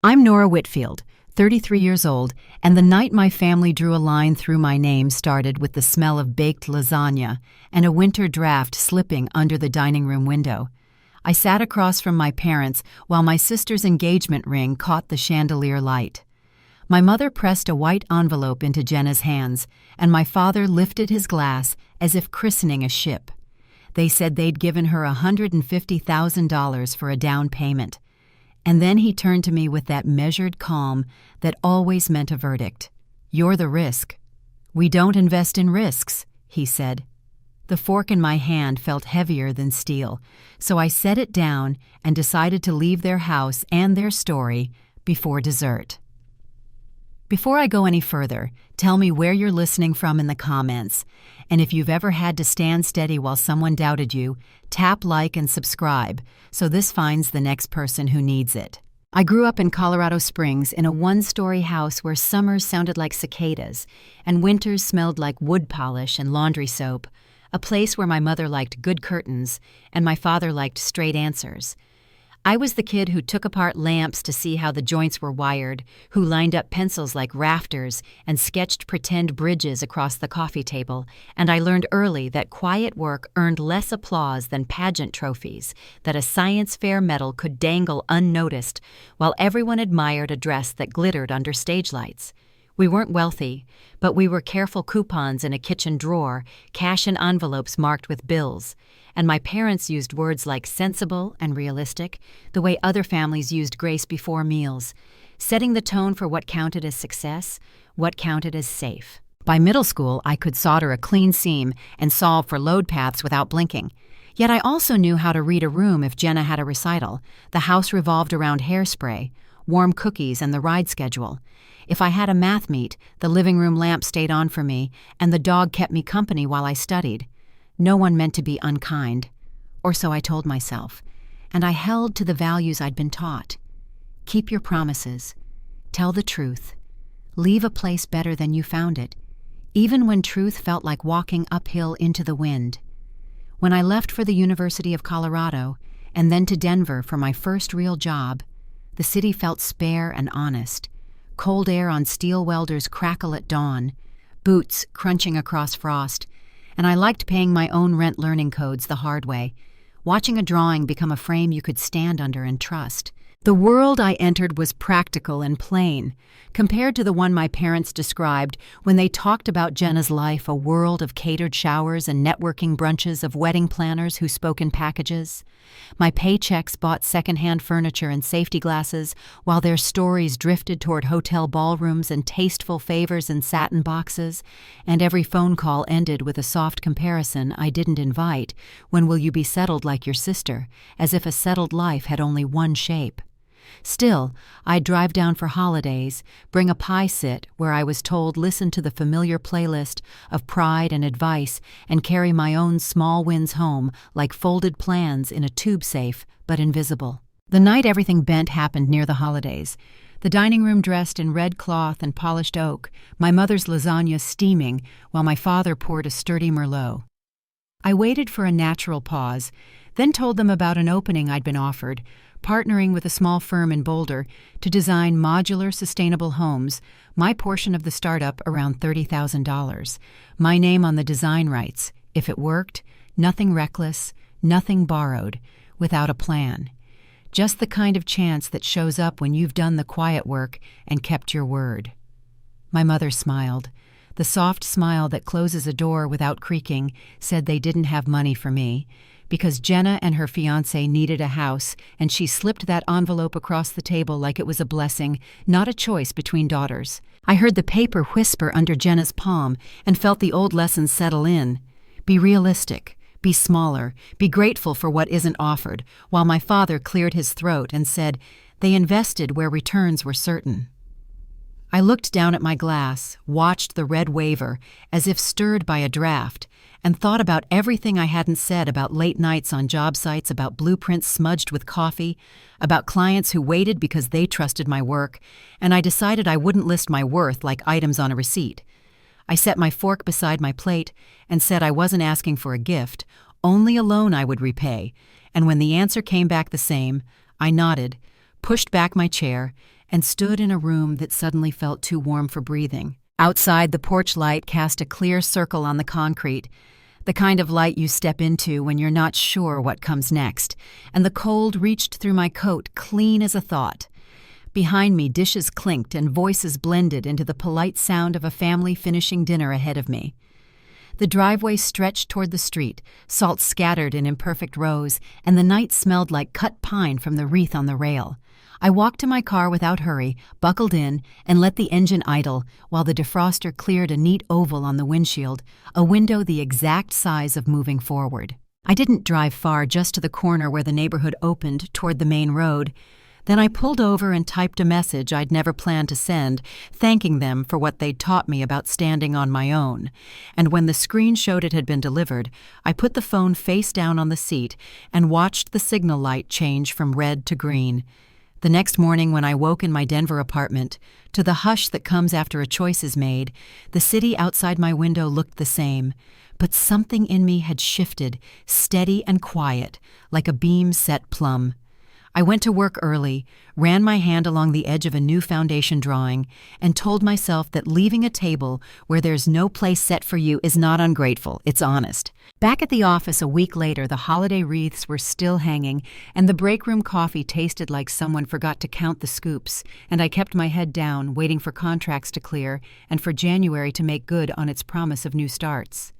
I'm Nora Whitfield, 33 years old, and the night my family drew a line through my name started with the smell of baked lasagna and a winter draft slipping under the dining room window. I sat across from my parents while my sister's engagement ring caught the chandelier light. My mother pressed a white envelope into Jenna's hands, and my father lifted his glass as if christening a ship. They said they'd given her $150,000 for a down payment. And then he turned to me with that measured calm that always meant a verdict. "You're the risk." "We don't invest in risks," he said. The fork in my hand felt heavier than steel, so I set it down and decided to leave their house and their story before dessert. Before I go any further, tell me where you're listening from in the comments. And if you've ever had to stand steady while someone doubted you, tap like and subscribe so this finds the next person who needs it. I grew up in Colorado Springs in a one-story house where summers sounded like cicadas and winters smelled like wood polish and laundry soap, a place where my mother liked good curtains and my father liked straight answers. I was the kid who took apart lamps to see how the joints were wired, who lined up pencils like rafters and sketched pretend bridges across the coffee table, and I learned early that quiet work earned less applause than pageant trophies, that a science fair medal could dangle unnoticed while everyone admired a dress that glittered under stage lights. We weren't wealthy, but we were careful coupons in a kitchen drawer, cash in envelopes marked with bills, and my parents used words like sensible and realistic, the way other families used grace before meals, setting the tone for what counted as success, what counted as safe. By middle school, I could solder a clean seam and solve for load paths without blinking. Yet I also knew how to read a room if Jenna had a recital. The house revolved around hairspray, warm cookies, and the ride schedule. If I had a math meet, the living room lamp stayed on for me, and the dog kept me company while I studied. No one meant to be unkind, or so I told myself, and I held to the values I'd been taught. Keep your promises. Tell the truth. Leave a place better than you found it, even when truth felt like walking uphill into the wind. When I left for the University of Colorado, and then to Denver for my first real job, the city felt spare and honest. Cold air on steel welders crackle at dawn, boots crunching across frost, and I liked paying my own rent learning codes the hard way, watching a drawing become a frame you could stand under and trust. The world I entered was practical and plain, compared to the one my parents described when they talked about Jenna's life, a world of catered showers and networking brunches of wedding planners who spoke in packages. My paychecks bought secondhand furniture and safety glasses, while their stories drifted toward hotel ballrooms and tasteful favors in satin boxes, and every phone call ended with a soft comparison I didn't invite: "When will you be settled like your sister?" as if a settled life had only one shape. Still, I'd drive down for holidays, bring a pie sit where I was told listen to the familiar playlist of pride and advice, and carry my own small wins home like folded plans in a tube safe, but invisible. The night everything bent happened near the holidays. The dining room dressed in red cloth and polished oak, my mother's lasagna steaming while my father poured a sturdy Merlot. I waited for a natural pause, then told them about an opening I'd been offered, partnering with a small firm in Boulder to design modular, sustainable homes, my portion of the startup around $30,000. My name on the design rights. If it worked, nothing reckless, nothing borrowed, without a plan. Just the kind of chance that shows up when you've done the quiet work and kept your word. My mother smiled. The soft smile that closes a door without creaking said they didn't have money for me, because Jenna and her fiancé needed a house, and she slipped that envelope across the table like it was a blessing, not a choice between daughters. I heard the paper whisper under Jenna's palm and felt the old lessons settle in. Be realistic, be smaller, be grateful for what isn't offered, while my father cleared his throat and said, "They invested where returns were certain." I looked down at my glass, watched the red waver, as if stirred by a draft, and thought about everything I hadn't said about late nights on job sites, about blueprints smudged with coffee, about clients who waited because they trusted my work, and I decided I wouldn't list my worth like items on a receipt. I set my fork beside my plate and said I wasn't asking for a gift, only a loan I would repay, and when the answer came back the same, I nodded, pushed back my chair, and stood in a room that suddenly felt too warm for breathing. Outside, the porch light cast a clear circle on the concrete, the kind of light you step into when you're not sure what comes next, and the cold reached through my coat clean as a thought. Behind me, dishes clinked and voices blended into the polite sound of a family finishing dinner ahead of me. The driveway stretched toward the street, salt scattered in imperfect rows, and the night smelled like cut pine from the wreath on the rail. I walked to my car without hurry, buckled in, and let the engine idle while the defroster cleared a neat oval on the windshield, a window the exact size of moving forward. I didn't drive far, just to the corner where the neighborhood opened toward the main road. Then I pulled over and typed a message I'd never planned to send, thanking them for what they'd taught me about standing on my own. And when the screen showed it had been delivered, I put the phone face down on the seat and watched the signal light change from red to green. The next morning, when I woke in my Denver apartment, to the hush that comes after a choice is made, the city outside my window looked the same. But something in me had shifted, steady and quiet, like a beam set plumb. I went to work early, ran my hand along the edge of a new foundation drawing, and told myself that leaving a table where there's no place set for you is not ungrateful, it's honest. Back at the office a week later, the holiday wreaths were still hanging, and the break room coffee tasted like someone forgot to count the scoops, and I kept my head down, waiting for contracts to clear and for January to make good on its promise of new starts.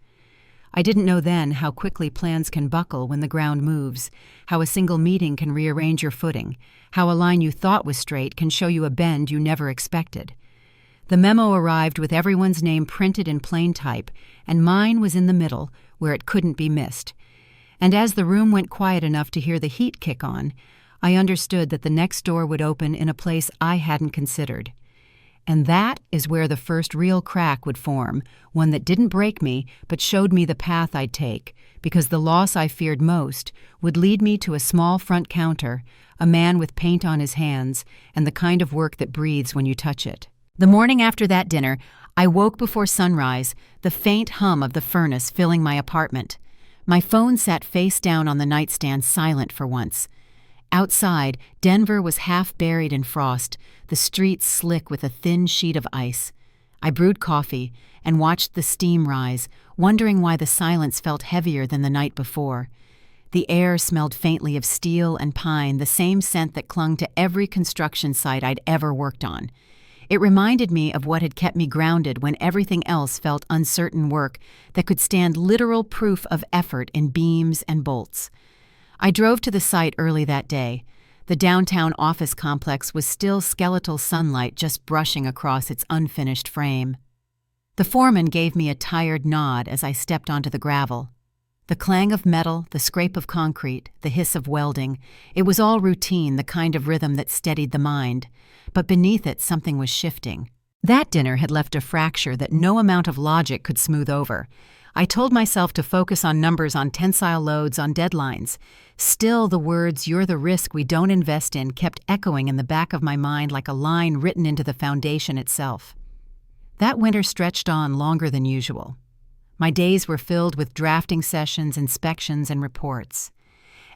I didn't know then how quickly plans can buckle when the ground moves, how a single meeting can rearrange your footing, how a line you thought was straight can show you a bend you never expected. The memo arrived with everyone's name printed in plain type, and mine was in the middle, where it couldn't be missed. And as the room went quiet enough to hear the heat kick on, I understood that the next door would open in a place I hadn't considered. And that is where the first real crack would form, one that didn't break me, but showed me the path I'd take, because the loss I feared most would lead me to a small front counter, a man with paint on his hands, and the kind of work that breathes when you touch it. The morning after that dinner, I woke before sunrise, the faint hum of the furnace filling my apartment. My phone sat face down on the nightstand, silent for once. Outside, Denver was half buried in frost, the streets slick with a thin sheet of ice. I brewed coffee and watched the steam rise, wondering why the silence felt heavier than the night before. The air smelled faintly of steel and pine, the same scent that clung to every construction site I'd ever worked on. It reminded me of what had kept me grounded when everything else felt uncertain work that could stand literal proof of effort in beams and bolts. I drove to the site early that day. The downtown office complex was still skeletal sunlight just brushing across its unfinished frame. The foreman gave me a tired nod as I stepped onto the gravel. The clang of metal, the scrape of concrete, the hiss of welding, it was all routine, the kind of rhythm that steadied the mind. But beneath it, something was shifting. That dinner had left a fracture that no amount of logic could smooth over. I told myself to focus on numbers, on tensile loads, on deadlines. Still, the words, "You're the risk we don't invest in," kept echoing in the back of my mind like a line written into the foundation itself. That winter stretched on longer than usual. My days were filled with drafting sessions, inspections, and reports.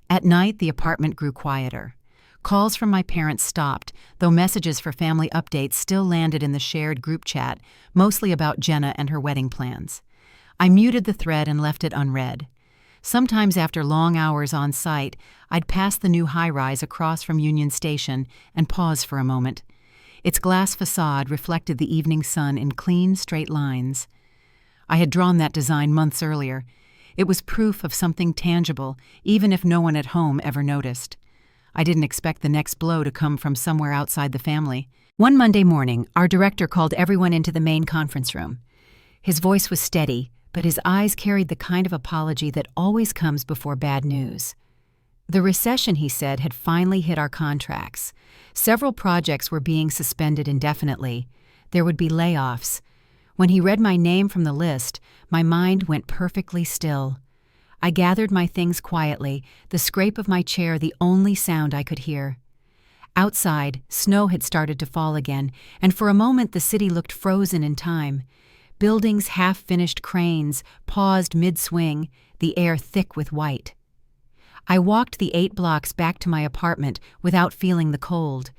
At night, the apartment grew quieter. Calls from my parents stopped, though messages for family updates still landed in the shared group chat, mostly about Jenna and her wedding plans. I muted the thread and left it unread. Sometimes after long hours on site, I'd pass the new high-rise across from Union Station and pause for a moment. Its glass facade reflected the evening sun in clean, straight lines. I had drawn that design months earlier. It was proof of something tangible, even if no one at home ever noticed. I didn't expect the next blow to come from somewhere outside the family. One Monday morning, our director called everyone into the main conference room. His voice was steady, but his eyes carried the kind of apology that always comes before bad news. The recession, he said, had finally hit our contracts. Several projects were being suspended indefinitely. There would be layoffs. When he read my name from the list, my mind went perfectly still. I gathered my things quietly, the scrape of my chair the only sound I could hear. Outside, snow had started to fall again, and for a moment the city looked frozen in time. Buildings, half-finished cranes, paused mid-swing, the air thick with white. I walked the 8 blocks back to my apartment without feeling the cold.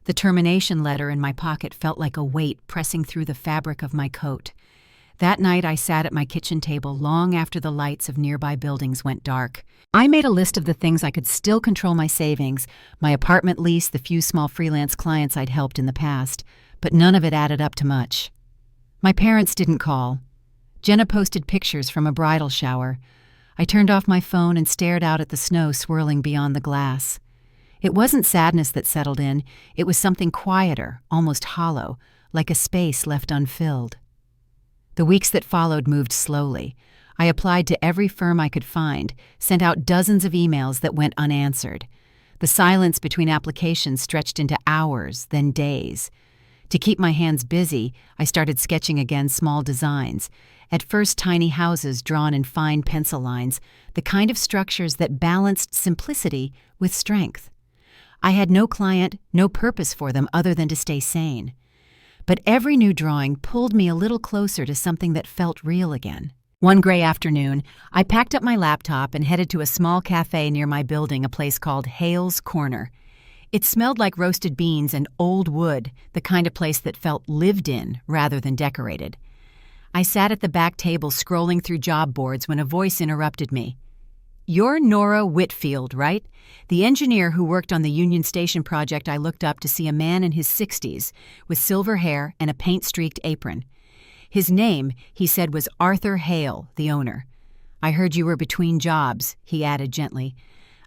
The termination letter in my pocket felt like a weight pressing through the fabric of my coat. That night I sat at my kitchen table long after the lights of nearby buildings went dark. I made a list of the things I could still control: my savings, my apartment lease, the few small freelance clients I'd helped in the past, but none of it added up to much. My parents didn't call. Jenna posted pictures from a bridal shower. I turned off my phone and stared out at the snow swirling beyond the glass. It wasn't sadness that settled in, it was something quieter, almost hollow, like a space left unfilled. The weeks that followed moved slowly. I applied to every firm I could find, sent out dozens of emails that went unanswered. The silence between applications stretched into hours, then days. To keep my hands busy, I started sketching again small designs. At first, tiny houses drawn in fine pencil lines, the kind of structures that balanced simplicity with strength. I had no client, no purpose for them other than to stay sane. But every new drawing pulled me a little closer to something that felt real again. One gray afternoon, I packed up my laptop and headed to a small cafe near my building, a place called Hale's Corner. It smelled like roasted beans and old wood, the kind of place that felt lived in rather than decorated. I sat at the back table scrolling through job boards when a voice interrupted me. "You're Nora Whitfield, right? The engineer who worked on the Union Station project I looked up to see a man in his 60s with silver hair and a paint-streaked apron. His name, he said, was Arthur Hale, the owner. I heard you were between jobs," he added gently.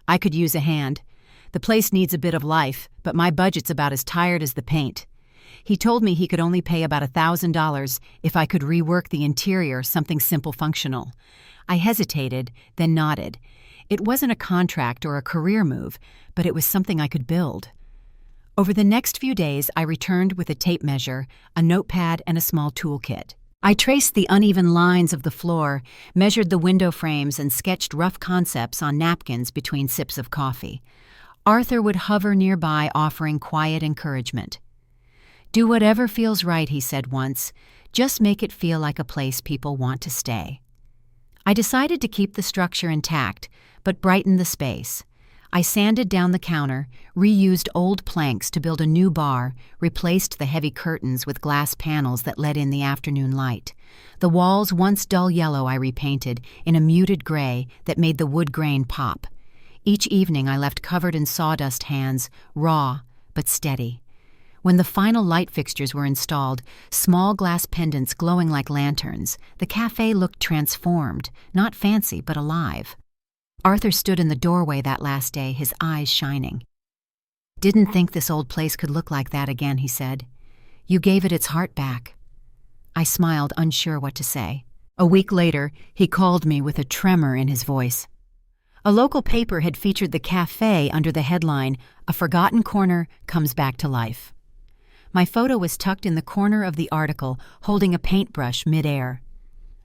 "I could use a hand. The place needs a bit of life, but my budget's about as tired as the paint." He told me he could only pay about $1,000 if I could rework the interior, something simple, functional. I hesitated, then nodded. It wasn't a contract or a career move, but it was something I could build. Over the next few days, I returned with a tape measure, a notepad, and a small toolkit. I traced the uneven lines of the floor, measured the window frames, and sketched rough concepts on napkins between sips of coffee. Arthur would hover nearby, offering quiet encouragement. "Do whatever feels right," he said once. "Just make it feel like a place people want to stay." I decided to keep the structure intact, but brighten the space. I sanded down the counter, reused old planks to build a new bar, replaced the heavy curtains with glass panels that let in the afternoon light. The walls, once dull yellow, I repainted in a muted gray that made the wood grain pop. Each evening I left covered in sawdust hands, raw but steady. When the final light fixtures were installed, small glass pendants glowing like lanterns, the cafe looked transformed, not fancy but alive. Arthur stood in the doorway that last day, his eyes shining. "Didn't think this old place could look like that again," he said. "You gave it its heart back." I smiled, unsure what to say. A week later, he called me with a tremor in his voice. A local paper had featured the cafe under the headline, "A Forgotten Corner Comes Back to Life." My photo was tucked in the corner of the article, holding a paintbrush midair.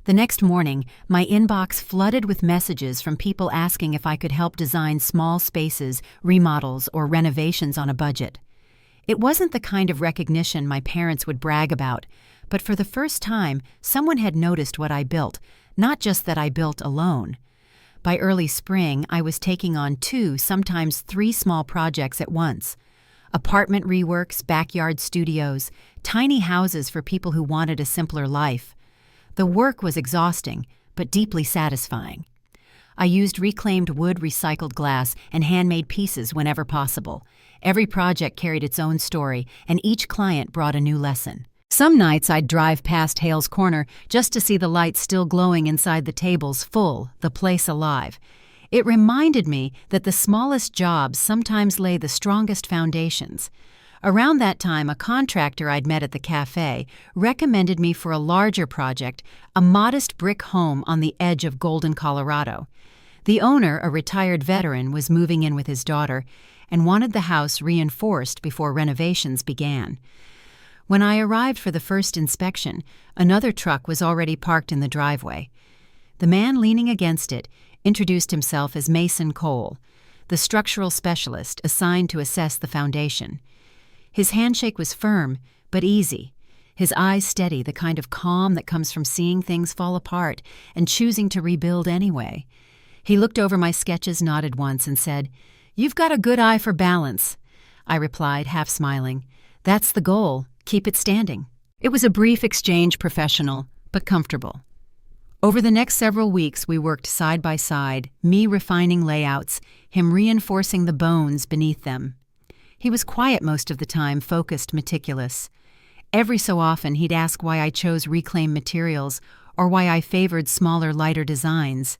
The next morning, my inbox flooded with messages from people asking if I could help design small spaces, remodels, or renovations on a budget. It wasn't the kind of recognition my parents would brag about, but for the first time, someone had noticed what I built, not just that I built alone. By early spring, I was taking on 2, sometimes 3 small projects at once. Apartment reworks, backyard studios, tiny houses for people who wanted a simpler life. The work was exhausting, but deeply satisfying. I used reclaimed wood, recycled glass, and handmade pieces whenever possible. Every project carried its own story, and each client brought a new lesson. Some nights I'd drive past Hale's Corner just to see the lights still glowing inside the tables, full, the place alive. It reminded me that the smallest jobs sometimes lay the strongest foundations. Around that time, a contractor I'd met at the cafe recommended me for a larger project, a modest brick home on the edge of Golden, Colorado. The owner, a retired veteran, was moving in with his daughter and wanted the house reinforced before renovations began. When I arrived for the first inspection, another truck was already parked in the driveway. The man leaning against it introduced himself as Mason Cole, the structural specialist assigned to assess the foundation. His handshake was firm, but easy, his eyes steady, the kind of calm that comes from seeing things fall apart and choosing to rebuild anyway. He looked over my sketches, nodded once, and said, "You've got a good eye for balance." I replied, half smiling. That's the goal. Keep it standing. It was a brief exchange, professional, but comfortable. Over the next several weeks, we worked side by side, me refining layouts, him reinforcing the bones beneath them. He was quiet most of the time, focused, meticulous. Every so often, he'd ask why I chose reclaimed materials or why I favored smaller, lighter designs.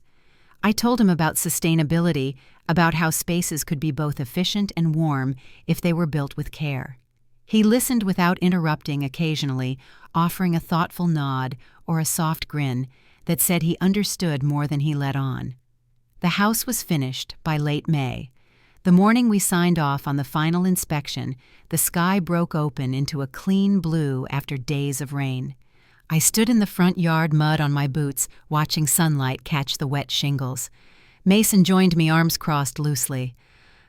I told him about sustainability, about how spaces could be both efficient and warm if they were built with care. He listened without interrupting occasionally, offering a thoughtful nod or a soft grin that said he understood more than he let on. The house was finished by late May. The morning we signed off on the final inspection, the sky broke open into a clean blue after days of rain. I stood in the front yard, mud on my boots, watching sunlight catch the wet shingles. Mason joined me, arms crossed loosely.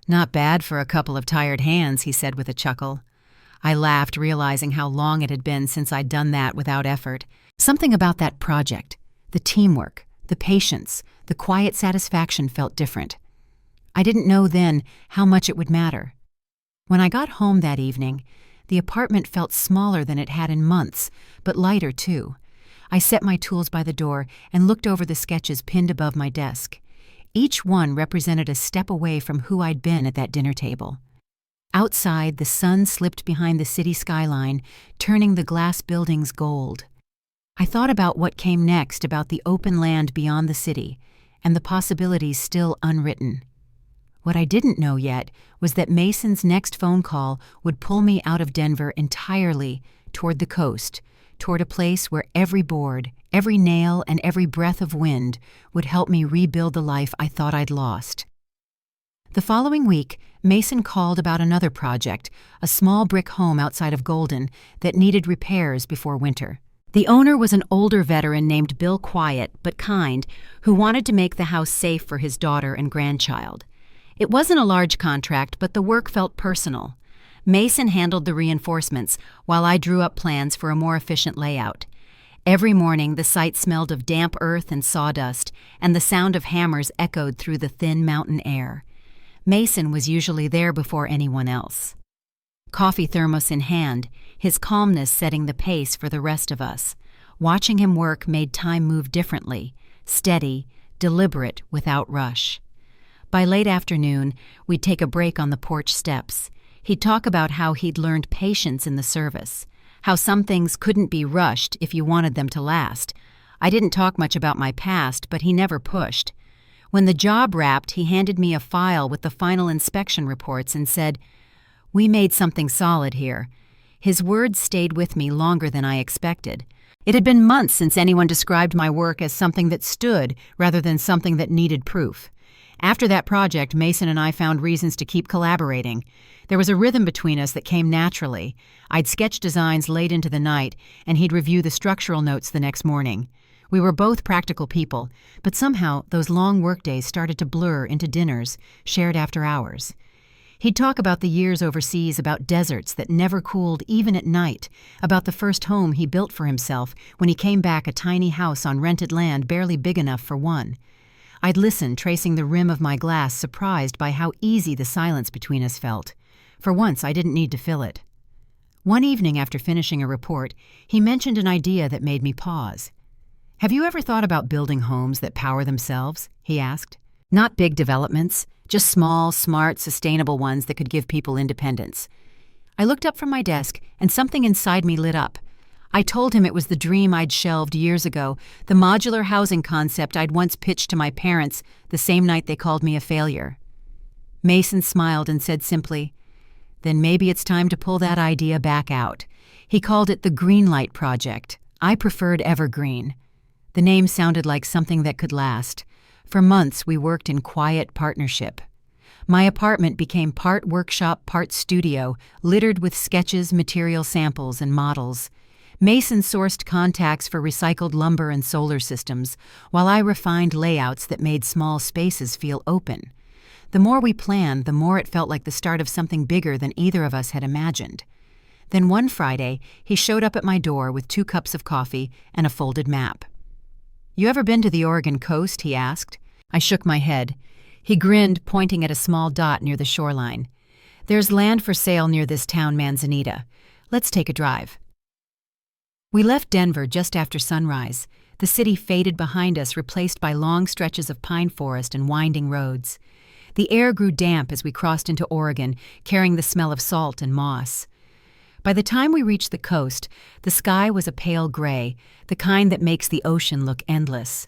"Not bad for a couple of tired hands," he said with a chuckle. I laughed, realizing how long it had been since I'd done that without effort. Something about that project, the teamwork, the patience, the quiet satisfaction felt different. I didn't know then how much it would matter. When I got home that evening, the apartment felt smaller than it had in months, but lighter too. I set my tools by the door and looked over the sketches pinned above my desk. Each one represented a step away from who I'd been at that dinner table. Outside, the sun slipped behind the city skyline, turning the glass buildings gold. I thought about what came next, about the open land beyond the city, and the possibilities still unwritten. What I didn't know yet was that Mason's next phone call would pull me out of Denver entirely toward the coast, toward a place where every board, every nail, and every breath of wind would help me rebuild the life I thought I'd lost. The following week, Mason called about another project, a small brick home outside of Golden that needed repairs before winter. The owner was an older veteran named Bill, quiet but kind, who wanted to make the house safe for his daughter and grandchild. It wasn't a large contract, but the work felt personal. Mason handled the reinforcements, while I drew up plans for a more efficient layout. Every morning, the site smelled of damp earth and sawdust, and the sound of hammers echoed through the thin mountain air. Mason was usually there before anyone else. Coffee thermos in hand, his calmness setting the pace for the rest of us. Watching him work made time move differently, steady, deliberate, without rush. By late afternoon, we'd take a break on the porch steps. He'd talk about how he'd learned patience in the service, how some things couldn't be rushed if you wanted them to last. I didn't talk much about my past, but he never pushed. When the job wrapped, he handed me a file with the final inspection reports and said, "We made something solid here." His words stayed with me longer than I expected. It had been months since anyone described my work as something that stood rather than something that needed proof. After that project, Mason and I found reasons to keep collaborating. There was a rhythm between us that came naturally. I'd sketch designs late into the night, and he'd review the structural notes the next morning. We were both practical people, but somehow those long workdays started to blur into dinners, shared after hours. He'd talk about the years overseas, about deserts that never cooled even at night, about the first home he built for himself when he came back, a tiny house on rented land barely big enough for one. I'd listen, tracing the rim of my glass, surprised by how easy the silence between us felt. For once, I didn't need to fill it. One evening after finishing a report, he mentioned an idea that made me pause. "Have you ever thought about building homes that power themselves?" he asked. "Not big developments, just small, smart, sustainable ones that could give people independence." I looked up from my desk, and something inside me lit up. I told him it was the dream I'd shelved years ago, the modular housing concept I'd once pitched to my parents the same night they called me a failure. Mason smiled and said simply, "Then maybe it's time to pull that idea back out." He called it the Greenlight Project. I preferred Evergreen. The name sounded like something that could last. For months, we worked in quiet partnership. My apartment became part workshop, part studio, littered with sketches, material samples, and models. Mason sourced contacts for recycled lumber and solar systems, while I refined layouts that made small spaces feel open. The more we planned, the more it felt like the start of something bigger than either of us had imagined. Then one Friday, he showed up at my door with 2 cups of coffee and a folded map. "You ever been to the Oregon coast?" he asked. I shook my head. He grinned, pointing at a small dot near the shoreline. There's land for sale near this town, Manzanita. Let's take a drive. We left Denver just after sunrise. The city faded behind us, replaced by long stretches of pine forest and winding roads. The air grew damp as we crossed into Oregon, carrying the smell of salt and moss. By the time we reached the coast, the sky was a pale gray, the kind that makes the ocean look endless.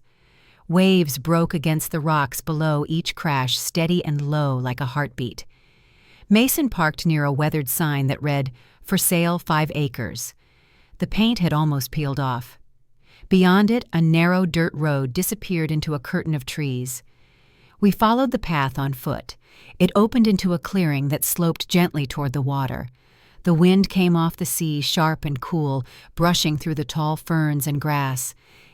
Waves broke against the rocks below each crash, steady and low like a heartbeat. Mason parked near a weathered sign that read, "For sale 5 acres." The paint had almost peeled off. Beyond it, a narrow dirt road disappeared into a curtain of trees. We followed the path on foot. It opened into a clearing that sloped gently toward the water. The wind came off the sea, sharp and cool, brushing through the tall ferns and grass.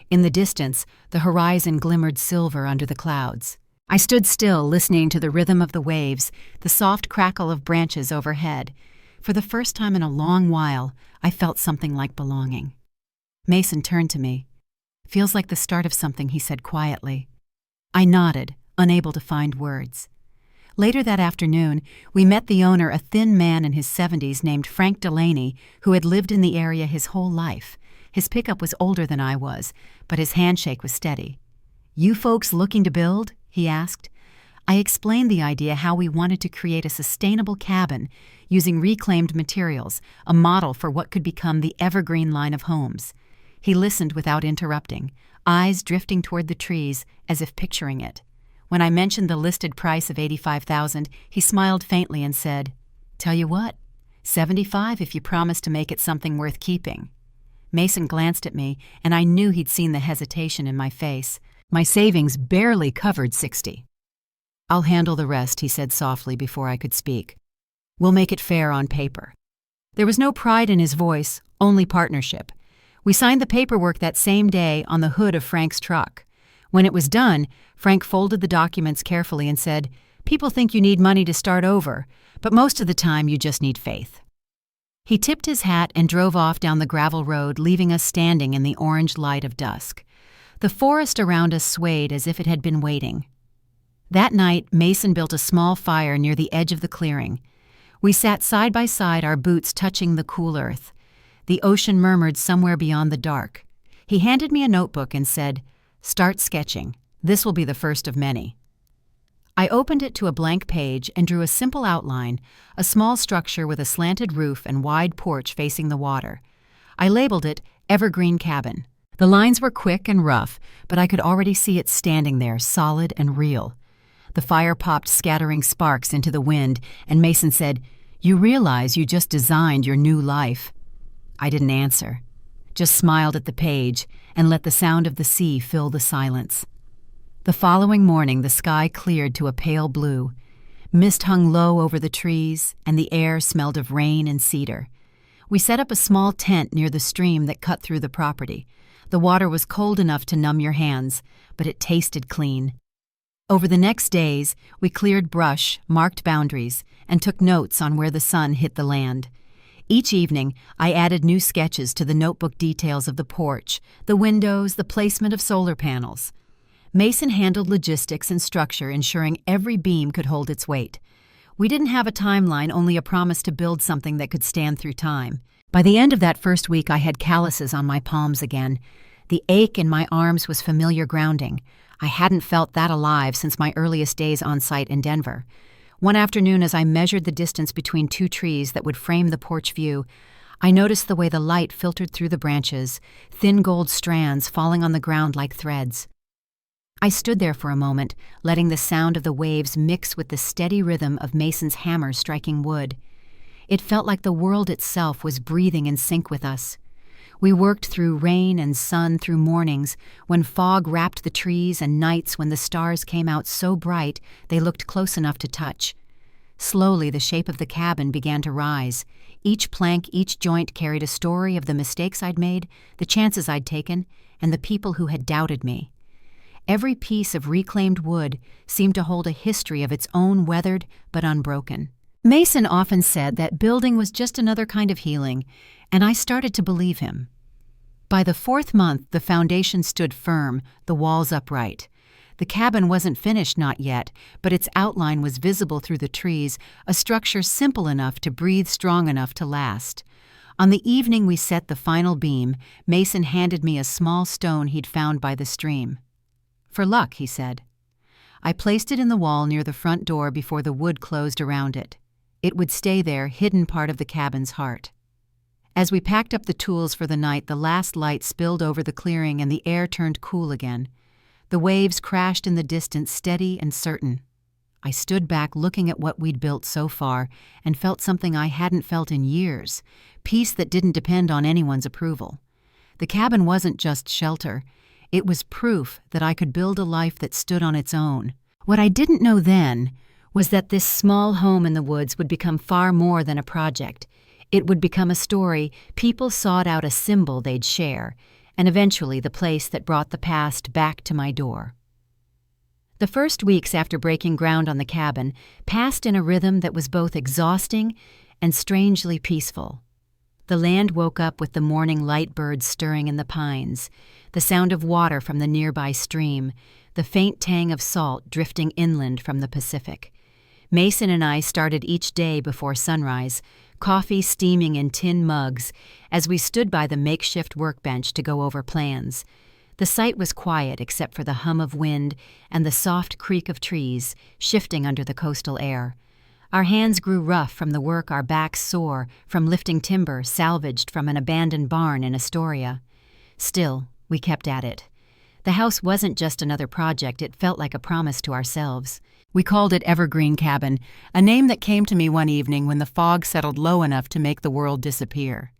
In the distance, the horizon glimmered silver under the clouds. I stood still, listening to the rhythm of the waves, the soft crackle of branches overhead. For the first time in a long while, I felt something like belonging. Mason turned to me. "Feels like the start of something," he said quietly. I nodded, unable to find words. Later that afternoon, we met the owner, a thin man in his 70s named Frank Delaney, who had lived in the area his whole life. His pickup was older than I was, but his handshake was steady. "You folks looking to build?" he asked. I explained the idea how we wanted to create a sustainable cabin using reclaimed materials, a model for what could become the evergreen line of homes. He listened without interrupting, eyes drifting toward the trees as if picturing it. When I mentioned the listed price of $85,000, he smiled faintly and said, "Tell you what, $75 if you promise to make it something worth keeping." Mason glanced at me, and I knew he'd seen the hesitation in my face. My savings barely covered $60. "I'll handle the rest," he said softly before I could speak. "We'll make it fair on paper." There was no pride in his voice, only partnership. We signed the paperwork that same day on the hood of Frank's truck. When it was done, Frank folded the documents carefully and said, "People think you need money to start over, but most of the time you just need faith." He tipped his hat and drove off down the gravel road, leaving us standing in the orange light of dusk. The forest around us swayed as if it had been waiting. That night, Mason built a small fire near the edge of the clearing. We sat side by side, our boots touching the cool earth. The ocean murmured somewhere beyond the dark. He handed me a notebook and said, "Start sketching. This will be the first of many." I opened it to a blank page and drew a simple outline, a small structure with a slanted roof and wide porch facing the water. I labeled it Evergreen Cabin. The lines were quick and rough, but I could already see it standing there, solid and real. The fire popped scattering sparks into the wind, and Mason said, "You realize you just designed your new life." I didn't answer, just smiled at the page and let the sound of the sea fill the silence. The following morning, the sky cleared to a pale blue. Mist hung low over the trees, and the air smelled of rain and cedar. We set up a small tent near the stream that cut through the property. The water was cold enough to numb your hands, but it tasted clean. Over the next days, we cleared brush, marked boundaries, and took notes on where the sun hit the land. Each evening, I added new sketches to the notebook details of the porch, the windows, the placement of solar panels. Mason handled logistics and structure, ensuring every beam could hold its weight. We didn't have a timeline, only a promise to build something that could stand through time. By the end of that first week, I had calluses on my palms again. The ache in my arms was familiar grounding. I hadn't felt that alive since my earliest days on site in Denver. One afternoon, as I measured the distance between 2 trees that would frame the porch view, I noticed the way the light filtered through the branches, thin gold strands falling on the ground like threads. I stood there for a moment, letting the sound of the waves mix with the steady rhythm of Mason's hammer striking wood. It felt like the world itself was breathing in sync with us. We worked through rain and sun, through mornings when fog wrapped the trees and nights when the stars came out so bright they looked close enough to touch. Slowly, the shape of the cabin began to rise. Each plank, each joint carried a story of the mistakes I'd made, the chances I'd taken, and the people who had doubted me. Every piece of reclaimed wood seemed to hold a history of its own, weathered but unbroken. Mason often said that building was just another kind of healing, and I started to believe him. By the 4th month, the foundation stood firm, the walls upright. The cabin wasn't finished not yet, but its outline was visible through the trees, a structure simple enough to breathe, strong enough to last. On the evening we set the final beam, Mason handed me a small stone he'd found by the stream. "For luck," he said. I placed it in the wall near the front door before the wood closed around it. It would stay there, hidden part of the cabin's heart. As we packed up the tools for the night, the last light spilled over the clearing and the air turned cool again. The waves crashed in the distance, steady and certain. I stood back looking at what we'd built so far and felt something I hadn't felt in years, peace that didn't depend on anyone's approval. The cabin wasn't just shelter. It was proof that I could build a life that stood on its own. What I didn't know then was that this small home in the woods would become far more than a project. It would become a story. People sought out a symbol they'd share, and eventually the place that brought the past back to my door. The first weeks after breaking ground on the cabin passed in a rhythm that was both exhausting and strangely peaceful. The land woke up with the morning light birds stirring in the pines, the sound of water from the nearby stream, the faint tang of salt drifting inland from the Pacific. Mason and I started each day before sunrise, coffee steaming in tin mugs, as we stood by the makeshift workbench to go over plans. The site was quiet except for the hum of wind and the soft creak of trees shifting under the coastal air. Our hands grew rough from the work, our backs sore from lifting timber salvaged from an abandoned barn in Astoria. Still, we kept at it. The house wasn't just another project, it felt like a promise to ourselves. We called it Evergreen Cabin, a name that came to me one evening when the fog settled low enough to make the world disappear.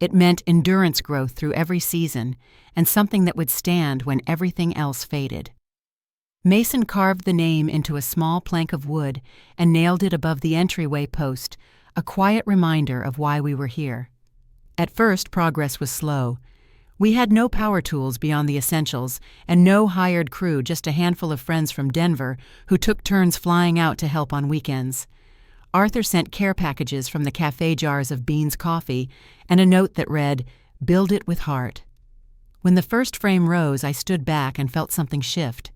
It meant endurance growth through every season, and something that would stand when everything else faded. Mason carved the name into a small plank of wood and nailed it above the entryway post, a quiet reminder of why we were here. At first, progress was slow. We had no power tools beyond the essentials, and no hired crew, just a handful of friends from Denver who took turns flying out to help on weekends. Arthur sent care packages from the cafe jars of Beans coffee and a note that read, "Build it with heart." When the first frame rose, I stood back and felt something shift.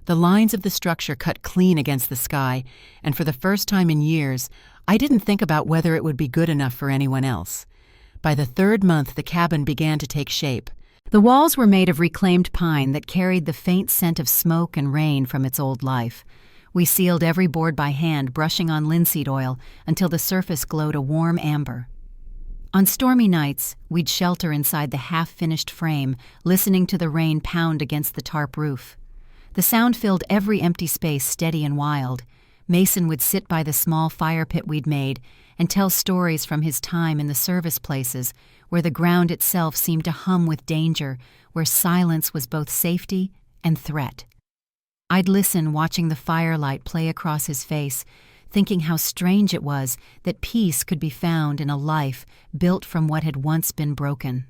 The lines of the structure cut clean against the sky, and for the first time in years, I didn't think about whether it would be good enough for anyone else. By the third month, the cabin began to take shape. The walls were made of reclaimed pine that carried the faint scent of smoke and rain from its old life. We sealed every board by hand, brushing on linseed oil until the surface glowed a warm amber. On stormy nights, we'd shelter inside the half-finished frame, listening to the rain pound against the tarp roof. The sound filled every empty space, steady and wild. Mason would sit by the small fire pit we'd made and tell stories from his time in the service places, where the ground itself seemed to hum with danger, where silence was both safety and threat. I'd listen, watching the firelight play across his face, thinking how strange it was that peace could be found in a life built from what had once been broken.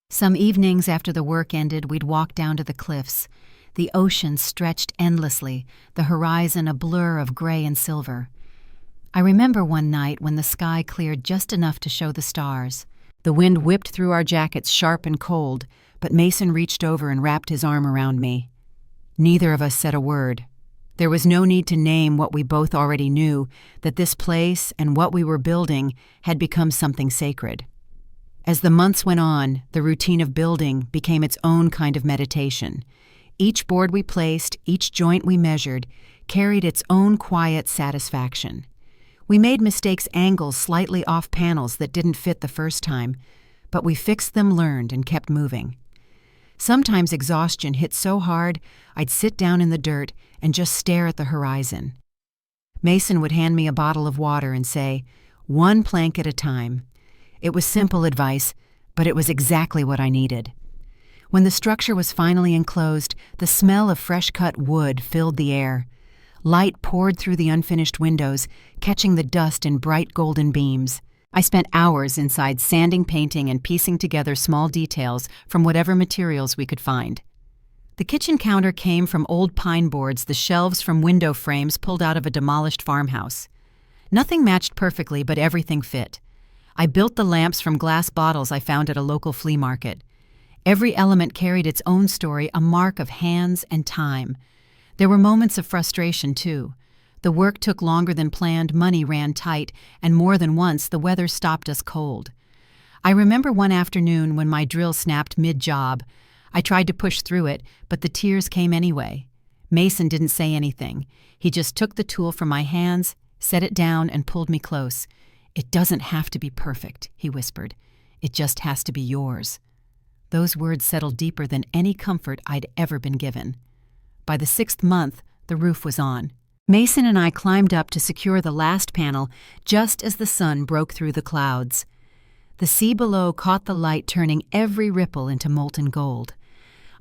Some evenings after the work ended, we'd walk down to the cliffs. The ocean stretched endlessly, the horizon a blur of gray and silver. I remember one night when the sky cleared just enough to show the stars. The wind whipped through our jackets sharp and cold, but Mason reached over and wrapped his arm around me. Neither of us said a word. There was no need to name what we both already knew, that this place and what we were building had become something sacred. As the months went on, the routine of building became its own kind of meditation. Each board we placed, each joint we measured, carried its own quiet satisfaction. We made mistakes, angles slightly off panels that didn't fit the first time, but we fixed them, learned, and kept moving. Sometimes exhaustion hit so hard, I'd sit down in the dirt and just stare at the horizon. Mason would hand me a bottle of water and say, "One plank at a time." It was simple advice, but it was exactly what I needed. When the structure was finally enclosed, the smell of fresh-cut wood filled the air. Light poured through the unfinished windows, catching the dust in bright golden beams. I spent hours inside sanding, painting, and piecing together small details from whatever materials we could find. The kitchen counter came from old pine boards, the shelves from window frames pulled out of a demolished farmhouse. Nothing matched perfectly, but everything fit. I built the lamps from glass bottles I found at a local flea market. Every element carried its own story, a mark of hands and time. There were moments of frustration, too. The work took longer than planned, money ran tight, and more than once the weather stopped us cold. I remember one afternoon when my drill snapped mid-job. I tried to push through it, but the tears came anyway. Mason didn't say anything. He just took the tool from my hands, set it down, and pulled me close. "It doesn't have to be perfect," he whispered. "It just has to be yours." Those words settled deeper than any comfort I'd ever been given. By the 6th month, the roof was on. Mason and I climbed up to secure the last panel just as the sun broke through the clouds. The sea below caught the light, turning every ripple into molten gold.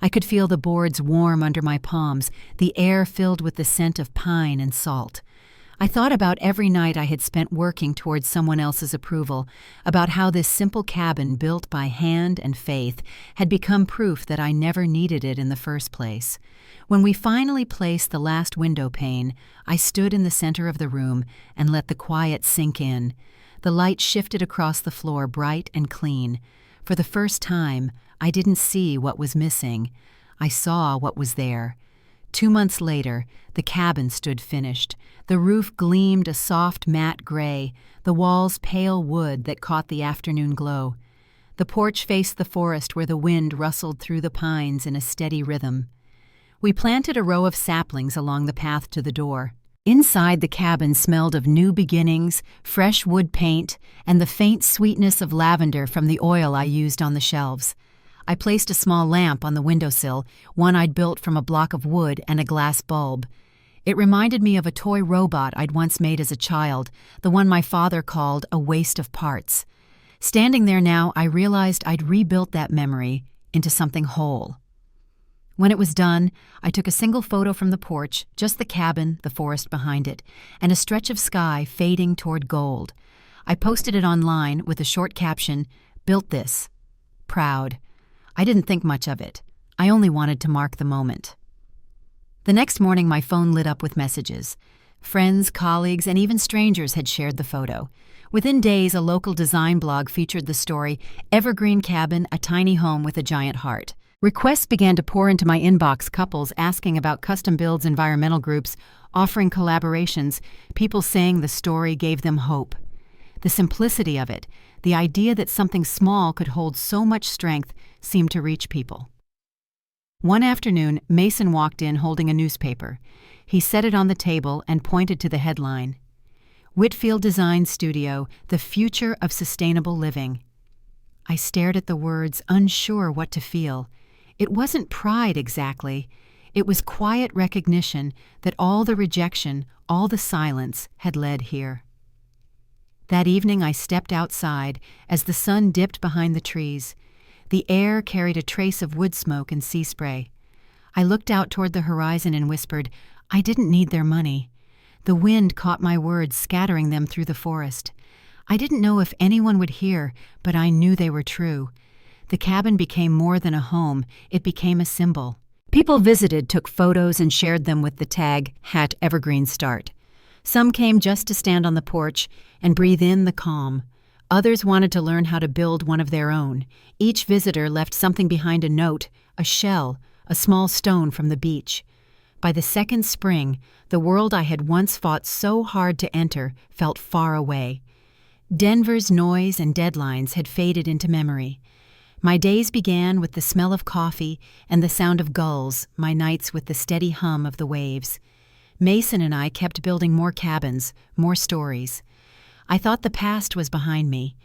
I could feel the boards warm under my palms, the air filled with the scent of pine and salt. I thought about every night I had spent working towards someone else's approval, about how this simple cabin built by hand and faith had become proof that I never needed it in the first place. When we finally placed the last window pane, I stood in the center of the room and let the quiet sink in. The light shifted across the floor, bright and clean. For the first time, I didn't see what was missing. I saw what was there. 2 months later, the cabin stood finished. The roof gleamed a soft matte gray, the walls pale wood that caught the afternoon glow. The porch faced the forest where the wind rustled through the pines in a steady rhythm. We planted a row of saplings along the path to the door. Inside, the cabin smelled of new beginnings, fresh wood paint, and the faint sweetness of lavender from the oil I used on the shelves. I placed a small lamp on the windowsill, one I'd built from a block of wood and a glass bulb. It reminded me of a toy robot I'd once made as a child, the one my father called a waste of parts. Standing there now, I realized I'd rebuilt that memory into something whole. When it was done, I took a single photo from the porch, just the cabin, the forest behind it, and a stretch of sky fading toward gold. I posted it online with a short caption, "Built this. Proud." I didn't think much of it. I only wanted to mark the moment. The next morning, my phone lit up with messages. Friends, colleagues, and even strangers had shared the photo. Within days, a local design blog featured the story, "Evergreen Cabin, a Tiny Home with a Giant Heart." Requests began to pour into my inbox, couples asking about custom builds, environmental groups offering collaborations, people saying the story gave them hope. The simplicity of it, the idea that something small could hold so much strength, seemed to reach people. One afternoon, Mason walked in holding a newspaper. He set it on the table and pointed to the headline, "Whitfield Design Studio, the Future of Sustainable Living." I stared at the words, unsure what to feel. It wasn't pride exactly. It was quiet recognition that all the rejection, all the silence had led here. That evening I stepped outside as the sun dipped behind the trees. The air carried a trace of wood smoke and sea spray. I looked out toward the horizon and whispered, I didn't need their money. The wind caught my words, scattering them through the forest. I didn't know if anyone would hear, but I knew they were true. The cabin became more than a home. It became a symbol. People visited, took photos, and shared them with the tag #EvergreenStart. Some came just to stand on the porch and breathe in the calm. Others wanted to learn how to build one of their own. Each visitor left something behind: a note, a shell, a small stone from the beach. By the second spring, the world I had once fought so hard to enter felt far away. Denver's noise and deadlines had faded into memory. My days began with the smell of coffee and the sound of gulls, my nights with the steady hum of the waves. Mason and I kept building more cabins, more stories. I thought the past was behind me,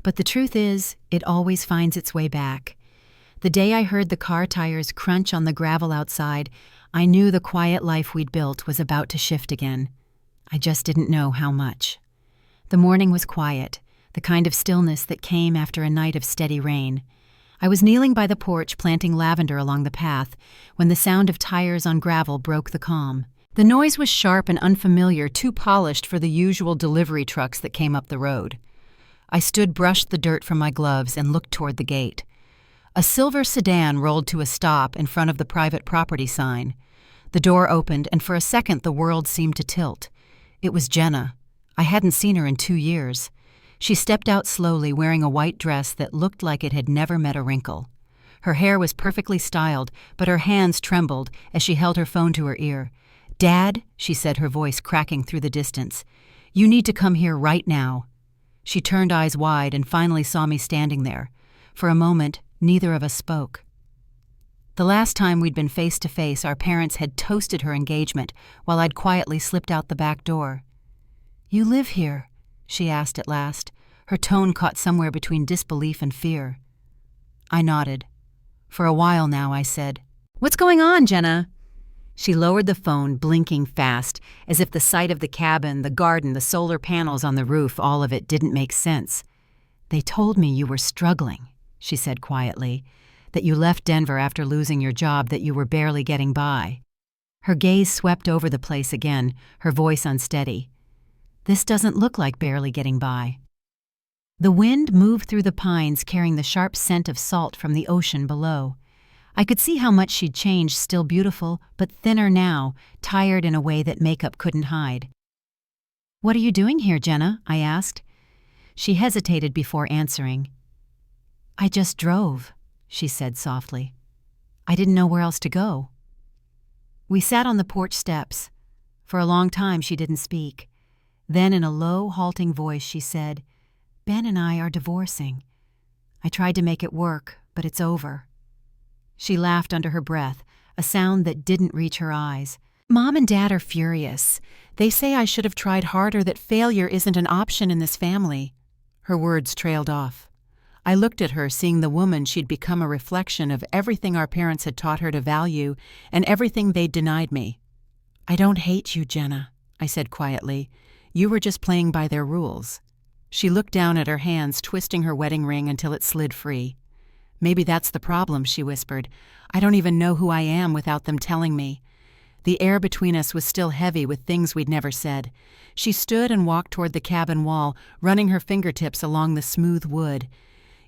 but the truth is, it always finds its way back. The day I heard the car tires crunch on the gravel outside, I knew the quiet life we'd built was about to shift again. I just didn't know how much. The morning was quiet, the kind of stillness that came after a night of steady rain. I was kneeling by the porch planting lavender along the path when the sound of tires on gravel broke the calm. The noise was sharp and unfamiliar, too polished for the usual delivery trucks that came up the road. I stood, brushed the dirt from my gloves, and looked toward the gate. A silver sedan rolled to a stop in front of the private property sign. The door opened, and for a second the world seemed to tilt. It was Jenna. I hadn't seen her in 2 years. She stepped out slowly, wearing a white dress that looked like it had never met a wrinkle. Her hair was perfectly styled, but her hands trembled as she held her phone to her ear. "Dad," she said, her voice cracking through the distance, "you need to come here right now." She turned eyes wide and finally saw me standing there. For a moment, neither of us spoke. The last time we'd been face to face, our parents had toasted her engagement while I'd quietly slipped out the back door. "You live here?" she asked at last, her tone caught somewhere between disbelief and fear. I nodded. "For a while now," I said. "What's going on, Jenna?" She lowered the phone, blinking fast, as if the sight of the cabin, the garden, the solar panels on the roof, all of it didn't make sense. "They told me you were struggling," she said quietly, "that you left Denver after losing your job, that you were barely getting by." Her gaze swept over the place again, her voice unsteady. "This doesn't look like barely getting by." The wind moved through the pines, carrying the sharp scent of salt from the ocean below. I could see how much she'd changed, still beautiful, but thinner now, tired in a way that makeup couldn't hide. "What are you doing here, Jenna?" I asked. She hesitated before answering. "I just drove," she said softly. "I didn't know where else to go." We sat on the porch steps. For a long time she didn't speak. Then in a low, halting voice she said, "Ben and I are divorcing. I tried to make it work, but it's over." She laughed under her breath, a sound that didn't reach her eyes. "Mom and Dad are furious. They say I should have tried harder, that failure isn't an option in this family." Her words trailed off. I looked at her, seeing the woman she'd become a reflection of everything our parents had taught her to value and everything they'd denied me. "I don't hate you, Jenna," I said quietly. "You were just playing by their rules." She looked down at her hands, twisting her wedding ring until it slid free. "Maybe that's the problem," she whispered. "I don't even know who I am without them telling me." The air between us was still heavy with things we'd never said. She stood and walked toward the cabin wall, running her fingertips along the smooth wood.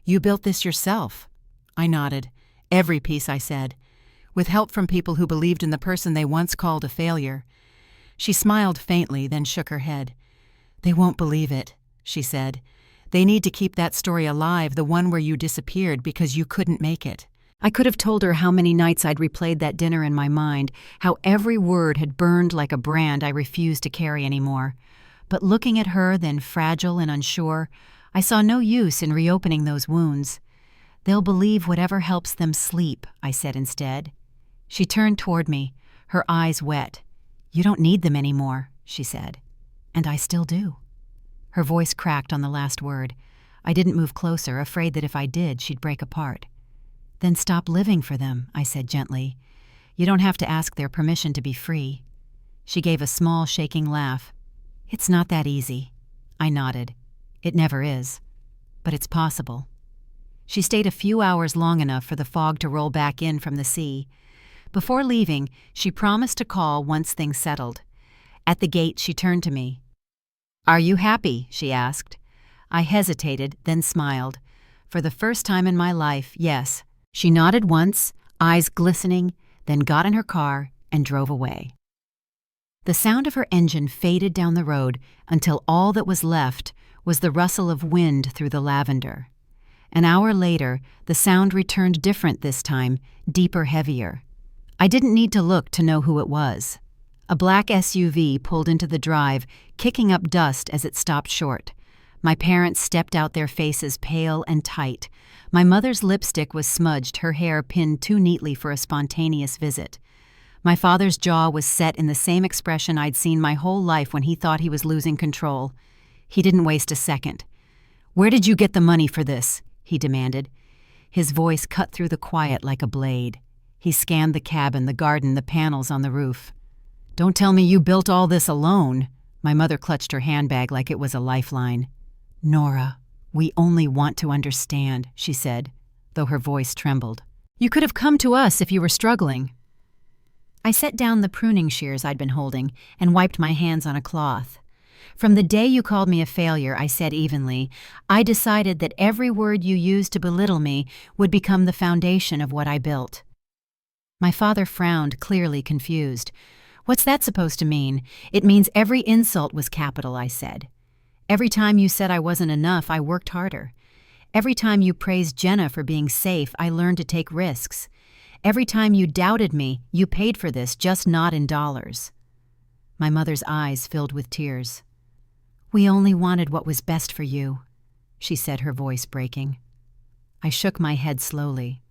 "You built this yourself?" I nodded. "Every piece," I said. "With help from people who believed in the person they once called a failure." She smiled faintly, then shook her head. "They won't believe it," she said. "They need to keep that story alive, the one where you disappeared because you couldn't make it." I could have told her how many nights I'd replayed that dinner in my mind, how every word had burned like a brand I refused to carry anymore. But looking at her, then fragile and unsure, I saw no use in reopening those wounds. "They'll believe whatever helps them sleep," I said instead. She turned toward me, her eyes wet. "You don't need them anymore," she said. "And I still do." Her voice cracked on the last word. I didn't move closer, afraid that if I did, she'd break apart. "Then stop living for them," I said gently. "You don't have to ask their permission to be free." She gave a small, shaking laugh. "It's not that easy." I nodded. "It never is. But it's possible." She stayed a few hours, long enough for the fog to roll back in from the sea. Before leaving, she promised to call once things settled. At the gate, she turned to me. "Are you happy?" she asked. I hesitated, then smiled. For the first time in my life, yes. She nodded once, eyes glistening, then got in her car and drove away. The sound of her engine faded down the road until all that was left was the rustle of wind through the lavender. An hour later, the sound returned, different this time, deeper, heavier. I didn't need to look to know who it was. A black SUV pulled into the drive, kicking up dust as it stopped short. My parents stepped out, their faces pale and tight. My mother's lipstick was smudged, her hair pinned too neatly for a spontaneous visit. My father's jaw was set in the same expression I'd seen my whole life when he thought he was losing control. He didn't waste a second. "Where did you get the money for this?" he demanded. His voice cut through the quiet like a blade. He scanned the cabin, the garden, the panels on the roof. "Don't tell me you built all this alone." My mother clutched her handbag like it was a lifeline. "Nora, we only want to understand," she said, though her voice trembled. "You could have come to us if you were struggling." I set down the pruning shears I'd been holding and wiped my hands on a cloth. "From the day you called me a failure," I said evenly, "I decided that every word you used to belittle me would become the foundation of what I built." My father frowned, clearly confused. "What's that supposed to mean?" "It means every insult was capital," I said. "Every time you said I wasn't enough, I worked harder. Every time you praised Jenna for being safe, I learned to take risks. Every time you doubted me, you paid for this, just not in dollars." My mother's eyes filled with tears. "We only wanted what was best for you," she said, her voice breaking. I shook my head slowly.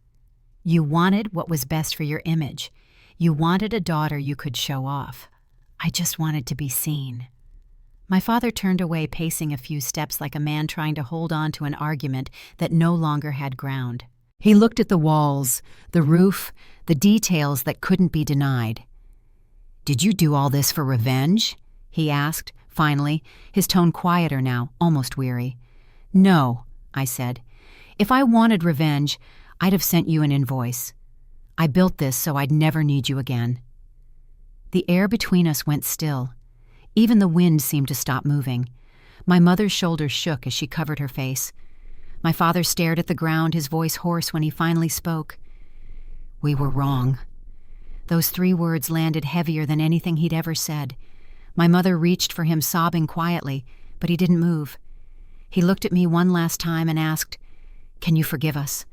"You wanted what was best for your image. You wanted a daughter you could show off. I just wanted to be seen." My father turned away, pacing a few steps like a man trying to hold on to an argument that no longer had ground. He looked at the walls, the roof, the details that couldn't be denied. "Did you do all this for revenge?" he asked, finally, his tone quieter now, almost weary. "No," I said. "If I wanted revenge, I'd have sent you an invoice. I built this so I'd never need you again." The air between us went still. Even the wind seemed to stop moving. My mother's shoulders shook as she covered her face. My father stared at the ground, his voice hoarse when he finally spoke. "We were wrong." Those 3 words landed heavier than anything he'd ever said. My mother reached for him, sobbing quietly, but he didn't move. He looked at me one last time and asked, "Can you forgive us?"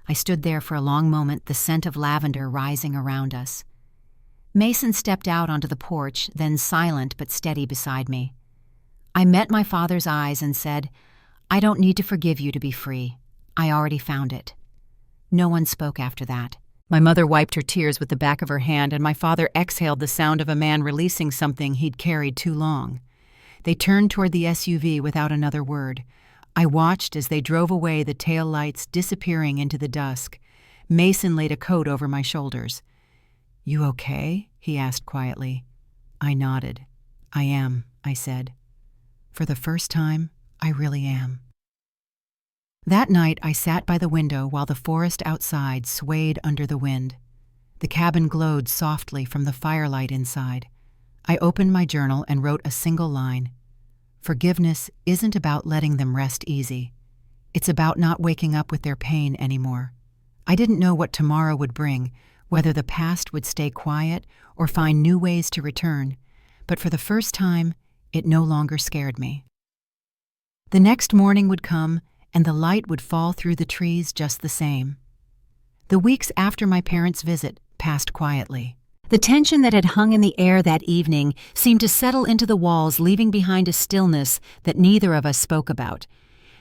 I stood there for a long moment, the scent of lavender rising around us. Mason stepped out onto the porch, then silent but steady beside me. I met my father's eyes and said, "I don't need to forgive you to be free. I already found it." No one spoke after that. My mother wiped her tears with the back of her hand, and my father exhaled the sound of a man releasing something he'd carried too long. They turned toward the SUV without another word. I watched as they drove away, the tail lights disappearing into the dusk. Mason laid a coat over my shoulders. "You okay?" he asked quietly. I nodded. "I am," I said. "For the first time, I really am." That night, I sat by the window while the forest outside swayed under the wind. The cabin glowed softly from the firelight inside. I opened my journal and wrote a single line. Forgiveness isn't about letting them rest easy. It's about not waking up with their pain anymore. I didn't know what tomorrow would bring, whether the past would stay quiet or find new ways to return, but for the first time, it no longer scared me. The next morning would come, and the light would fall through the trees just the same. The weeks after my parents' visit passed quietly. The tension that had hung in the air that evening seemed to settle into the walls, leaving behind a stillness that neither of us spoke about.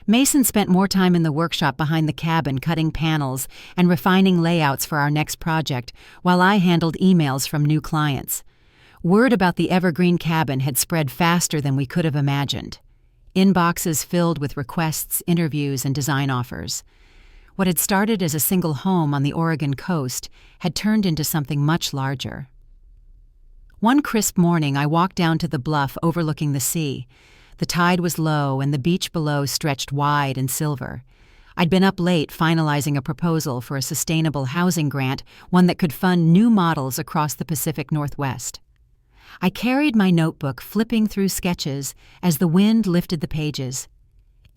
Mason spent more time in the workshop behind the cabin, cutting panels and refining layouts for our next project, while I handled emails from new clients. Word about the evergreen cabin had spread faster than we could have imagined. Inboxes filled with requests, interviews, and design offers. What had started as a single home on the Oregon coast had turned into something much larger. One crisp morning, I walked down to the bluff overlooking the sea. The tide was low, and the beach below stretched wide and silver. I'd been up late finalizing a proposal for a sustainable housing grant, one that could fund new models across the Pacific Northwest. I carried my notebook, flipping through sketches as the wind lifted the pages.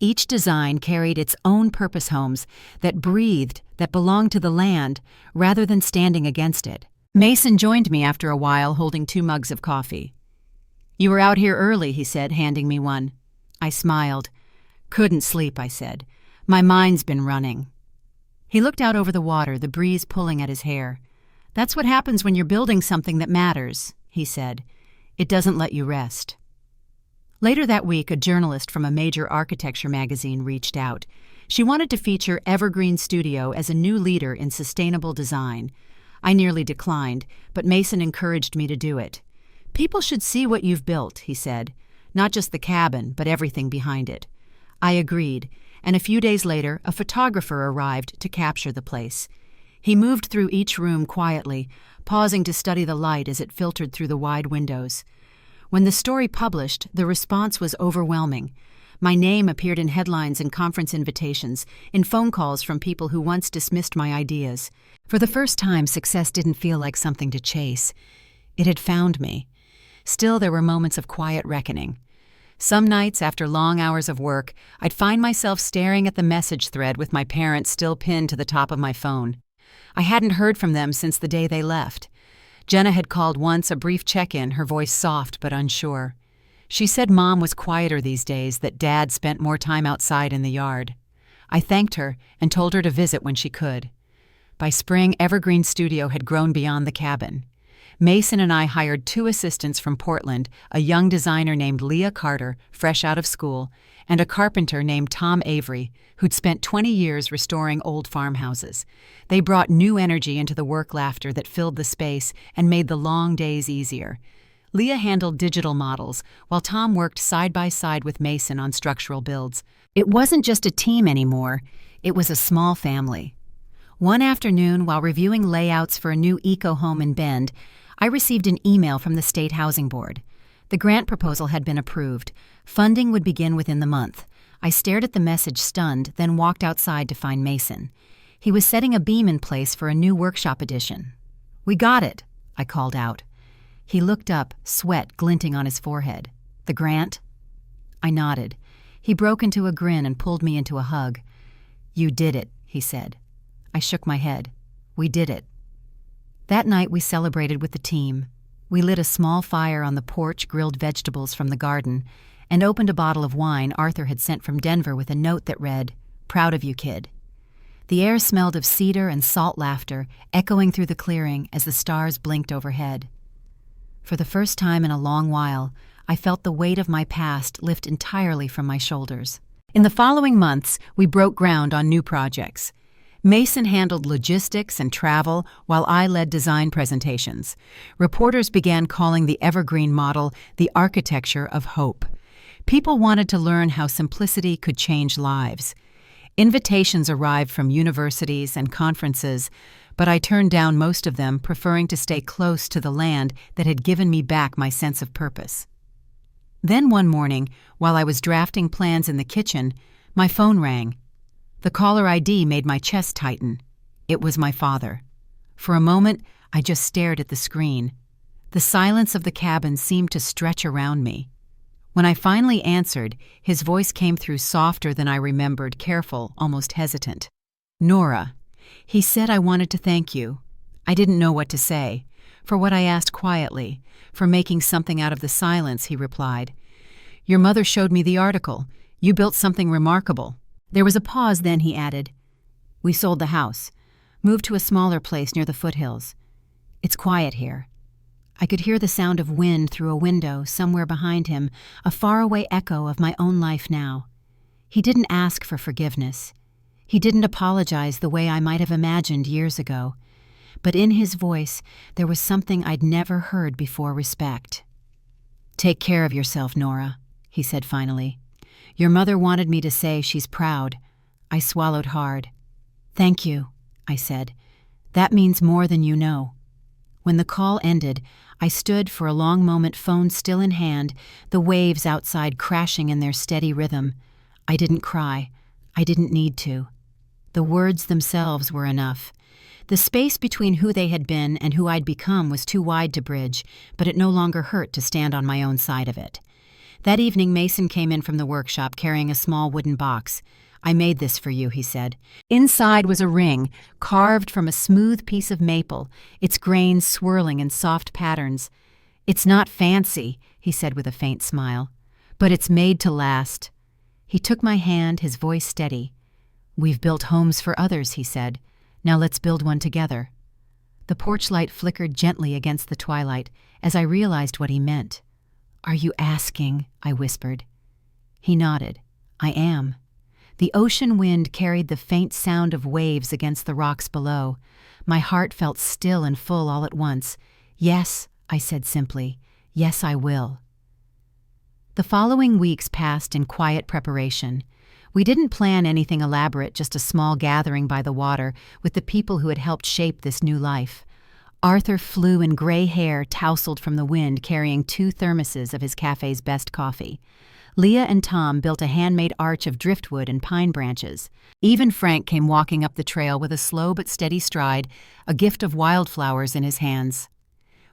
Each design carried its own purpose homes that breathed, that belonged to the land, rather than standing against it. Mason joined me after a while, holding 2 mugs of coffee. "You were out here early," he said, handing me one. I smiled. "Couldn't sleep," I said. "My mind's been running." He looked out over the water, the breeze pulling at his hair. "That's what happens when you're building something that matters," he said. "It doesn't let you rest." Later that week, a journalist from a major architecture magazine reached out. She wanted to feature Evergreen Studio as a new leader in sustainable design. I nearly declined, but Mason encouraged me to do it. "People should see what you've built," he said. "Not just the cabin, but everything behind it." I agreed, and a few days later, a photographer arrived to capture the place. He moved through each room quietly, pausing to study the light as it filtered through the wide windows. When the story published, the response was overwhelming. My name appeared in headlines and conference invitations, in phone calls from people who once dismissed my ideas. For the first time, success didn't feel like something to chase. It had found me. Still, there were moments of quiet reckoning. Some nights, after long hours of work, I'd find myself staring at the message thread with my parents still pinned to the top of my phone. I hadn't heard from them since the day they left. Jenna had called once, a brief check-in, her voice soft but unsure. She said Mom was quieter these days, that Dad spent more time outside in the yard. I thanked her and told her to visit when she could. By spring, Evergreen Studio had grown beyond the cabin. Mason and I hired 2 assistants from Portland, a young designer named Leah Carter, fresh out of school, and a carpenter named Tom Avery, who'd spent 20 years restoring old farmhouses. They brought new energy into the work laughter that filled the space and made the long days easier. Leah handled digital models, while Tom worked side by side with Mason on structural builds. It wasn't just a team anymore, it was a small family. One afternoon, while reviewing layouts for a new eco-home in Bend, I received an email from the State Housing Board. The grant proposal had been approved. Funding would begin within the month. I stared at the message stunned, then walked outside to find Mason. He was setting a beam in place for a new workshop addition. "We got it," I called out. He looked up, sweat glinting on his forehead. "The grant?" I nodded. He broke into a grin and pulled me into a hug. "You did it," he said. I shook my head. "We did it." That night we celebrated with the team. We lit a small fire on the porch, grilled vegetables from the garden, and opened a bottle of wine Arthur had sent from Denver with a note that read, "Proud of you, kid." The air smelled of cedar and salt laughter, echoing through the clearing as the stars blinked overhead. For the first time in a long while, I felt the weight of my past lift entirely from my shoulders. In the following months, we broke ground on new projects. Mason handled logistics and travel, while I led design presentations. Reporters began calling the Evergreen model the architecture of hope. People wanted to learn how simplicity could change lives. Invitations arrived from universities and conferences, but I turned down most of them, preferring to stay close to the land that had given me back my sense of purpose. Then one morning, while I was drafting plans in the kitchen, my phone rang. The caller ID made my chest tighten. It was my father. For a moment, I just stared at the screen. The silence of the cabin seemed to stretch around me. When I finally answered, his voice came through softer than I remembered, careful, almost hesitant. "Nora, he said I wanted to thank you." I didn't know what to say. For what I asked quietly, for making something out of the silence, he replied. "Your mother showed me the article. You built something remarkable." There was a pause, then he added, "We sold the house, moved to a smaller place near the foothills. It's quiet here." I could hear the sound of wind through a window somewhere behind him, a faraway echo of my own life now. He didn't ask for forgiveness. He didn't apologize the way I might have imagined years ago. But in his voice, there was something I'd never heard before: respect. "Take care of yourself, Nora," he said finally. "Your mother wanted me to say she's proud." I swallowed hard. "Thank you," I said. "That means more than you know." When the call ended, I stood for a long moment, phone still in hand, the waves outside crashing in their steady rhythm. I didn't cry. I didn't need to. The words themselves were enough. The space between who they had been and who I'd become was too wide to bridge, but it no longer hurt to stand on my own side of it. That evening, Mason came in from the workshop carrying a small wooden box. "I made this for you," he said. Inside was a ring, carved from a smooth piece of maple, its grains swirling in soft patterns. "It's not fancy," he said with a faint smile, "but it's made to last." He took my hand, his voice steady. "We've built homes for others," he said. "Now let's build one together." The porch light flickered gently against the twilight as I realized what he meant. "Are you asking?" I whispered. He nodded. "I am." The ocean wind carried the faint sound of waves against the rocks below. My heart felt still and full all at once. "Yes," I said simply. "Yes, I will." The following weeks passed in quiet preparation. We didn't plan anything elaborate, just a small gathering by the water with the people who had helped shape this new life. Arthur flew in gray hair tousled from the wind, carrying 2 thermoses of his cafe's best coffee. Leah and Tom built a handmade arch of driftwood and pine branches. Even Frank came walking up the trail with a slow but steady stride, a gift of wildflowers in his hands.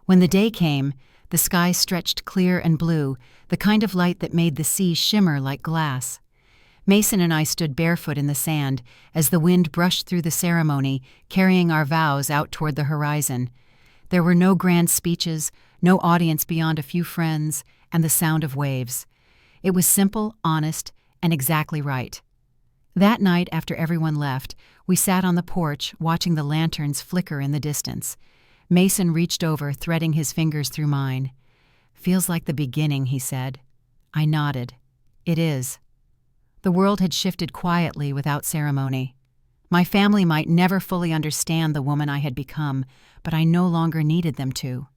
When the day came, the sky stretched clear and blue, the kind of light that made the sea shimmer like glass. Mason and I stood barefoot in the sand as the wind brushed through the ceremony, carrying our vows out toward the horizon. There were no grand speeches, no audience beyond a few friends, and the sound of waves. It was simple, honest, and exactly right. That night, after everyone left, we sat on the porch watching the lanterns flicker in the distance. Mason reached over, threading his fingers through mine. "Feels like the beginning," he said. I nodded. "It is." The world had shifted quietly without ceremony. My family might never fully understand the woman I had become, but I no longer needed them to.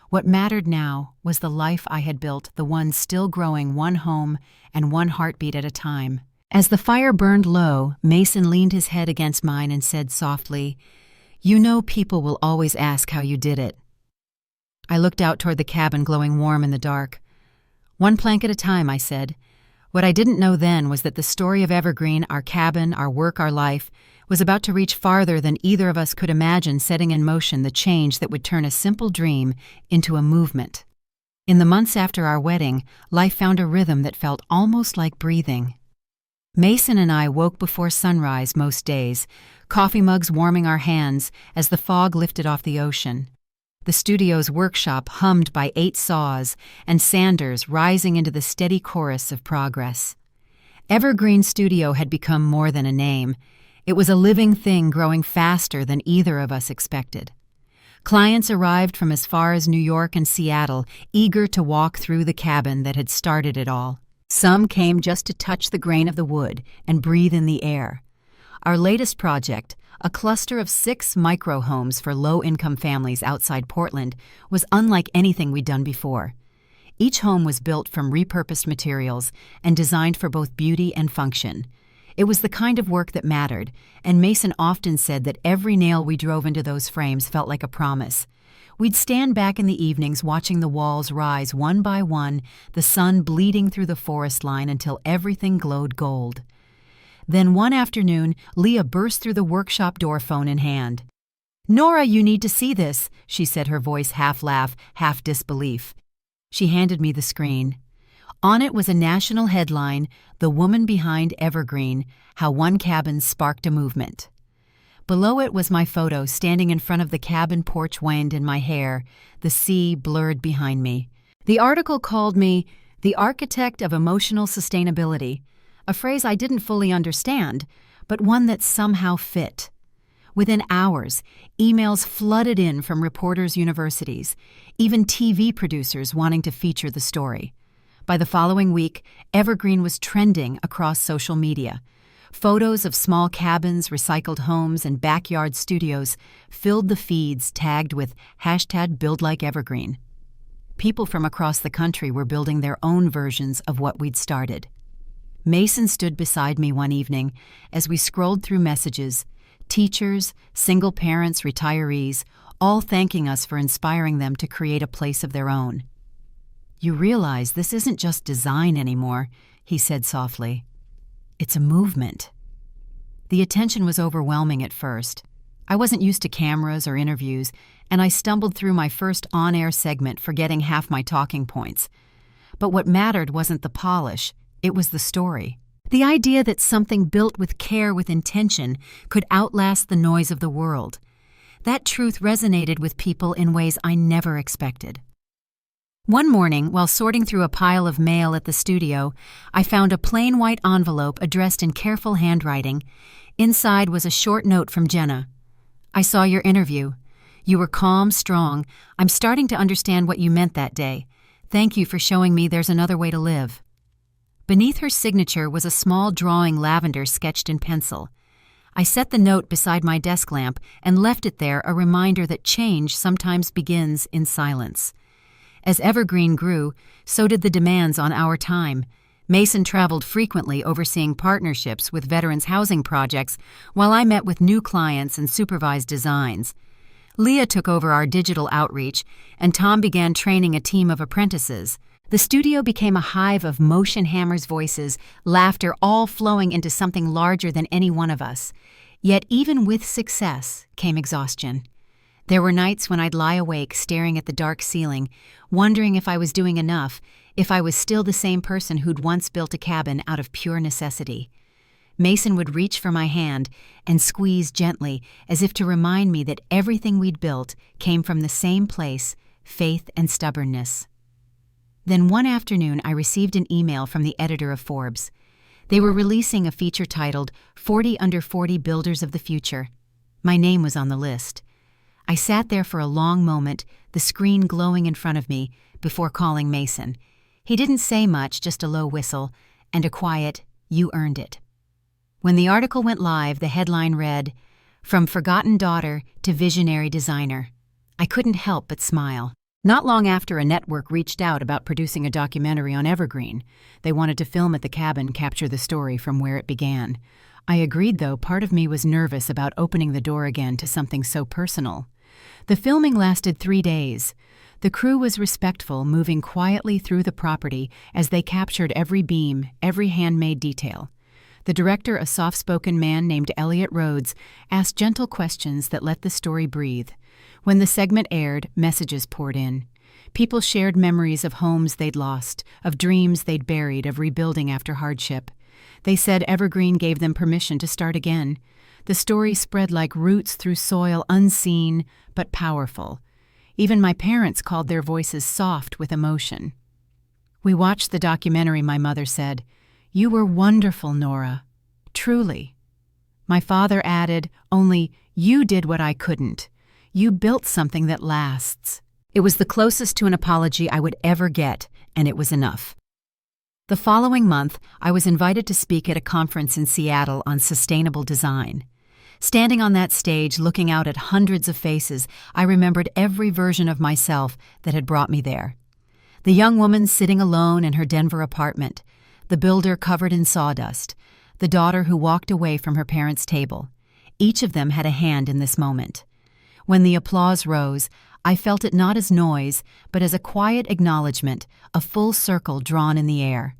What mattered now was the life I had built, the one still growing one home and one heartbeat at a time. As the fire burned low, Mason leaned his head against mine and said softly, "You know people will always ask how you did it." I looked out toward the cabin glowing warm in the dark. "One plank at a time," I said. What I didn't know then was that the story of Evergreen, our cabin, our work, our life, was about to reach farther than either of us could imagine, setting in motion the change that would turn a simple dream into a movement. In the months after our wedding, life found a rhythm that felt almost like breathing. Mason and I woke before sunrise most days, coffee mugs warming our hands as the fog lifted off the ocean. The studio's workshop hummed by 8 saws and sanders rising into the steady chorus of progress. Evergreen Studio had become more than a name. It was a living thing growing faster than either of us expected. Clients arrived from as far as New York and Seattle, eager to walk through the cabin that had started it all. Some came just to touch the grain of the wood and breathe in the air. Our latest project, a cluster of 6 micro-homes for low-income families outside Portland, was unlike anything we'd done before. Each home was built from repurposed materials and designed for both beauty and function. It was the kind of work that mattered, and Mason often said that every nail we drove into those frames felt like a promise. We'd stand back in the evenings watching the walls rise one by one, the sun bleeding through the forest line until everything glowed gold. Then one afternoon, Leah burst through the workshop door, phone in hand. "Nora, you need to see this," she said, her voice half laugh, half disbelief. She handed me the screen. On it was a national headline, "The Woman Behind Evergreen, How One Cabin Sparked a Movement." Below it was my photo, standing in front of the cabin porch, wind in my hair, the sea blurred behind me. The article called me the architect of emotional sustainability, a phrase I didn't fully understand, but one that somehow fit. Within hours, emails flooded in from reporters, universities, even TV producers wanting to feature the story. By the following week, Evergreen was trending across social media. Photos of small cabins, recycled homes, and backyard studios filled the feeds tagged with #BuildLikeEvergreen. People from across the country were building their own versions of what we'd started. Mason stood beside me one evening as we scrolled through messages, teachers, single parents, retirees, all thanking us for inspiring them to create a place of their own. "You realize this isn't just design anymore," he said softly. "It's a movement." The attention was overwhelming at first. I wasn't used to cameras or interviews, and I stumbled through my first on-air segment, forgetting half my talking points. But what mattered wasn't the polish, it was the story. The idea that something built with care, with intention, could outlast the noise of the world. That truth resonated with people in ways I never expected. One morning, while sorting through a pile of mail at the studio, I found a plain white envelope addressed in careful handwriting. Inside was a short note from Jenna. "I saw your interview. You were calm, strong. I'm starting to understand what you meant that day. Thank you for showing me there's another way to live." Beneath her signature was a small drawing lavender sketched in pencil. I set the note beside my desk lamp and left it there, a reminder that change sometimes begins in silence. As Evergreen grew, so did the demands on our time. Mason traveled frequently, overseeing partnerships with veterans' housing projects, while I met with new clients and supervised designs. Leah took over our digital outreach, and Tom began training a team of apprentices. The studio became a hive of motion hammers' voices, laughter, all flowing into something larger than any one of us. Yet even with success came exhaustion. There were nights when I'd lie awake staring at the dark ceiling, wondering if I was doing enough, if I was still the same person who'd once built a cabin out of pure necessity. Mason would reach for my hand and squeeze gently, as if to remind me that everything we'd built came from the same place, faith and stubbornness. Then one afternoon I received an email from the editor of Forbes. They were releasing a feature titled 40 Under 40 Builders of the Future. My name was on the list. I sat there for a long moment, the screen glowing in front of me, before calling Mason. He didn't say much, just a low whistle, and a quiet, "You earned it." When the article went live, the headline read, "From Forgotten Daughter to Visionary Designer." I couldn't help but smile. Not long after, a network reached out about producing a documentary on Evergreen. They wanted to film at the cabin, capture the story from where it began. I agreed, though part of me was nervous about opening the door again to something so personal. The filming lasted 3 days. The crew was respectful, moving quietly through the property as they captured every beam, every handmade detail. The director, a soft-spoken man named Elliot Rhodes, asked gentle questions that let the story breathe. When the segment aired, messages poured in. People shared memories of homes they'd lost, of dreams they'd buried, of rebuilding after hardship. They said Evergreen gave them permission to start again. The story spread like roots through soil, unseen but powerful. Even my parents called their voices soft with emotion. "We watched the documentary," my mother said. "You were wonderful, Nora. Truly." My father added, "Only you did what I couldn't. You built something that lasts." It was the closest to an apology I would ever get, and it was enough. The following month, I was invited to speak at a conference in Seattle on sustainable design. Standing on that stage, looking out at hundreds of faces, I remembered every version of myself that had brought me there. The young woman sitting alone in her Denver apartment, the builder covered in sawdust, the daughter who walked away from her parents' table. Each of them had a hand in this moment. When the applause rose, I felt it not as noise, but as a quiet acknowledgement, a full circle drawn in the air.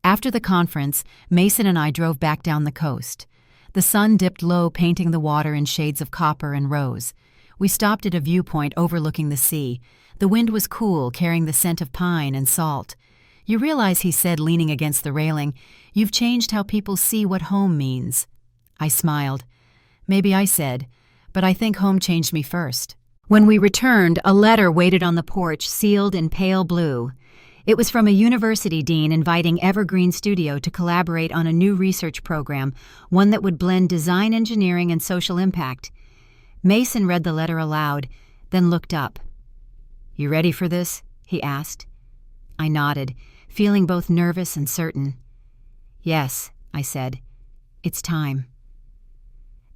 After the conference, Mason and I drove back down the coast. The sun dipped low, painting the water in shades of copper and rose. We stopped at a viewpoint overlooking the sea. The wind was cool, carrying the scent of pine and salt. "You realize," he said, leaning against the railing, "you've changed how people see what home means." I smiled. "Maybe," I said, "but I think home changed me first." When we returned, a letter waited on the porch, sealed in pale blue. It was from a university dean inviting Evergreen Studio to collaborate on a new research program, one that would blend design engineering and social impact. Mason read the letter aloud, then looked up. "You ready for this?" he asked. I nodded, feeling both nervous and certain. "Yes," I said. "It's time."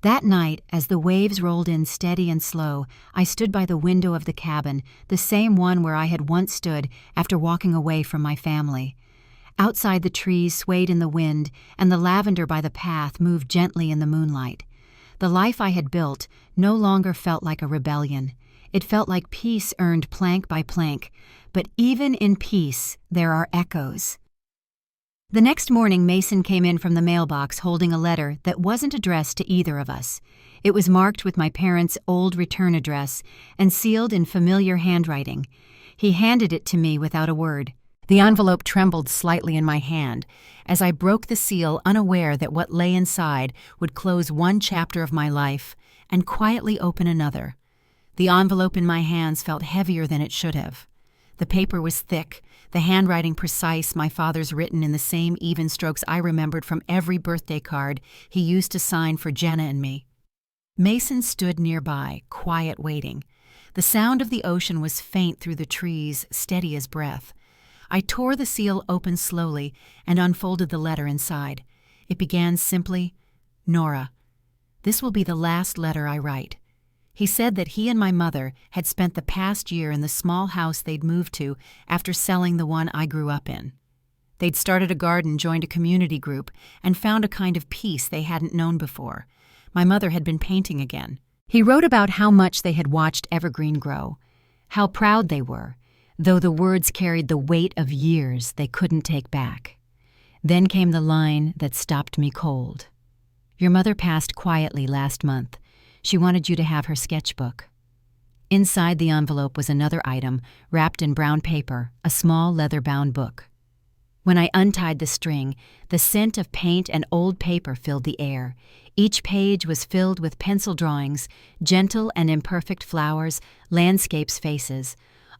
That night, as the waves rolled in steady and slow, I stood by the window of the cabin, the same one where I had once stood after walking away from my family. Outside, the trees swayed in the wind, and the lavender by the path moved gently in the moonlight. The life I had built no longer felt like a rebellion. It felt like peace earned plank by plank, but even in peace, there are echoes. The next morning, Mason came in from the mailbox holding a letter that wasn't addressed to either of us. It was marked with my parents' old return address and sealed in familiar handwriting. He handed it to me without a word. The envelope trembled slightly in my hand as I broke the seal, unaware that what lay inside would close one chapter of my life and quietly open another. The envelope in my hands felt heavier than it should have. The paper was thick, the handwriting precise, my father's written in the same even strokes I remembered from every birthday card he used to sign for Jenna and me. Mason stood nearby, quiet, waiting. The sound of the ocean was faint through the trees, steady as breath. I tore the seal open slowly and unfolded the letter inside. It began simply, "Nora, this will be the last letter I write." He said that he and my mother had spent the past year in the small house they'd moved to after selling the one I grew up in. They'd started a garden, joined a community group, and found a kind of peace they hadn't known before. My mother had been painting again. He wrote about how much they had watched Evergreen grow, how proud they were, though the words carried the weight of years they couldn't take back. Then came the line that stopped me cold. "Your mother passed quietly last month. She wanted you to have her sketchbook." Inside the envelope was another item, wrapped in brown paper, a small leather-bound book. When I untied the string, the scent of paint and old paper filled the air. Each page was filled with pencil drawings, gentle and imperfect flowers, landscapes, faces.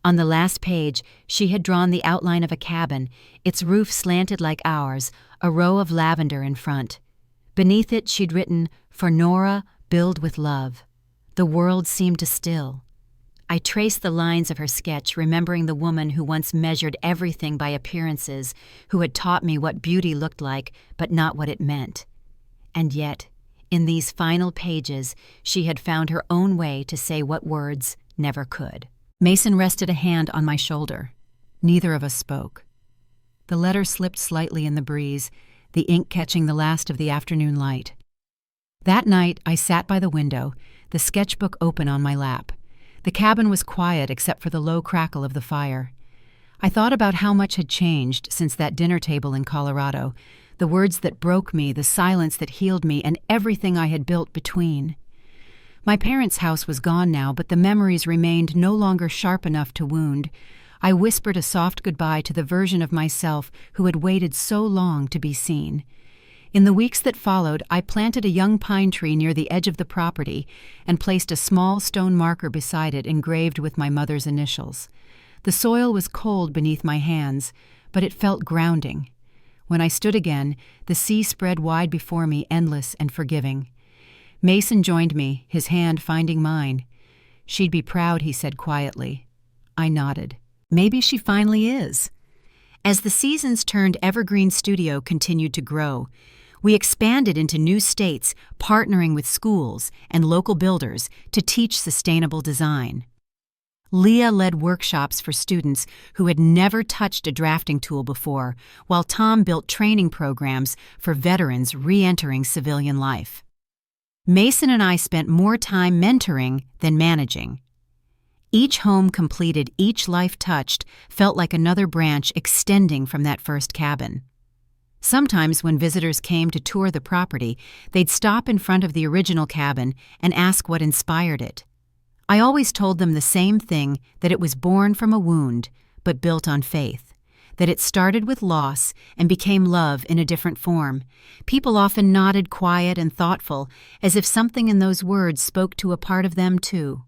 On the last page, she had drawn the outline of a cabin, its roof slanted like ours, a row of lavender in front. Beneath it, she'd written, "For Nora, build with love." The world seemed to still. I traced the lines of her sketch, remembering the woman who once measured everything by appearances, who had taught me what beauty looked like, but not what it meant. And yet, in these final pages, she had found her own way to say what words never could. Mason rested a hand on my shoulder. Neither of us spoke. The letter slipped slightly in the breeze, the ink catching the last of the afternoon light. That night, I sat by the window, the sketchbook open on my lap. The cabin was quiet except for the low crackle of the fire. I thought about how much had changed since that dinner table in Colorado, the words that broke me, the silence that healed me, and everything I had built between. My parents' house was gone now, but the memories remained no longer sharp enough to wound. I whispered a soft goodbye to the version of myself who had waited so long to be seen. In the weeks that followed, I planted a young pine tree near the edge of the property and placed a small stone marker beside it engraved with my mother's initials. The soil was cold beneath my hands, but it felt grounding. When I stood again, the sea spread wide before me, endless and forgiving. Mason joined me, his hand finding mine. "She'd be proud," he said quietly. I nodded. Maybe she finally is. As the Seasons Turned Evergreen Studio continued to grow, we expanded into new states, partnering with schools and local builders to teach sustainable design. Leah led workshops for students who had never touched a drafting tool before, while Tom built training programs for veterans re-entering civilian life. Mason and I spent more time mentoring than managing. Each home completed, each life touched, felt like another branch extending from that first cabin. Sometimes when visitors came to tour the property, they'd stop in front of the original cabin and ask what inspired it. I always told them the same thing, that it was born from a wound, but built on faith, that it started with loss and became love in a different form. People often nodded, quiet and thoughtful, as if something in those words spoke to a part of them too.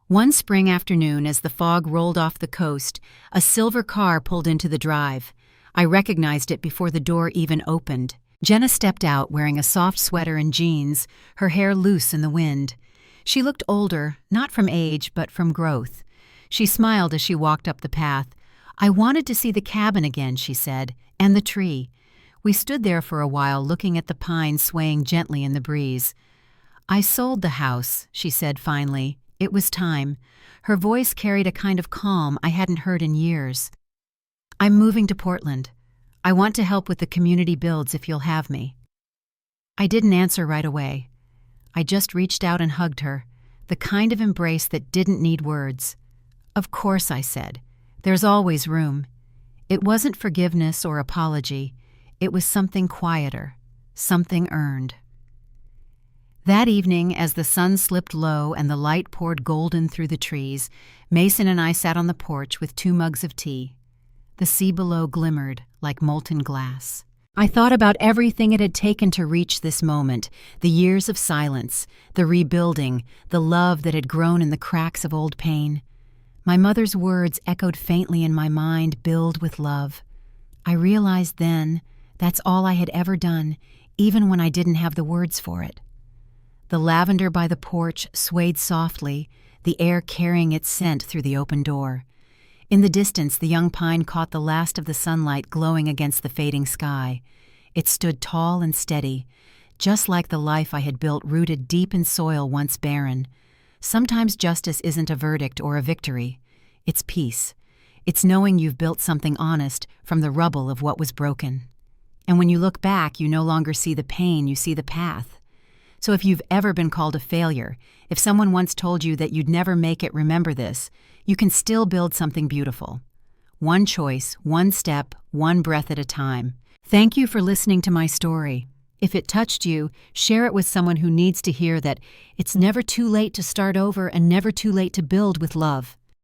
One spring afternoon, as the fog rolled off the coast, a silver car pulled into the drive. I recognized it before the door even opened. Jenna stepped out wearing a soft sweater and jeans, her hair loose in the wind. She looked older, not from age, but from growth. She smiled as she walked up the path. "I wanted to see the cabin again," she said, "and the tree." We stood there for a while looking at the pines swaying gently in the breeze. "I sold the house," she said finally. It was time. Her voice carried a kind of calm I hadn't heard in years. "I'm moving to Portland. I want to help with the community builds if you'll have me." I didn't answer right away. I just reached out and hugged her, the kind of embrace that didn't need words. "Of course," I said. "There's always room." It wasn't forgiveness or apology. It was something quieter, something earned. That evening, as the sun slipped low and the light poured golden through the trees, Mason and I sat on the porch with 2 mugs of tea. The sea below glimmered like molten glass. I thought about everything it had taken to reach this moment, the years of silence, the rebuilding, the love that had grown in the cracks of old pain. My mother's words echoed faintly in my mind, "Build with love." I realized then that's all I had ever done, even when I didn't have the words for it. The lavender by the porch swayed softly, the air carrying its scent through the open door. In the distance, the young pine caught the last of the sunlight glowing against the fading sky. It stood tall and steady, just like the life I had built rooted deep in soil once barren. Sometimes justice isn't a verdict or a victory. It's peace. It's knowing you've built something honest from the rubble of what was broken. And when you look back, you no longer see the pain, you see the path. So if you've ever been called a failure, if someone once told you that you'd never make it, remember this: you can still build something beautiful. One choice, one step, one breath at a time. Thank you for listening to my story. If it touched you, share it with someone who needs to hear that it's never too late to start over and never too late to build with love.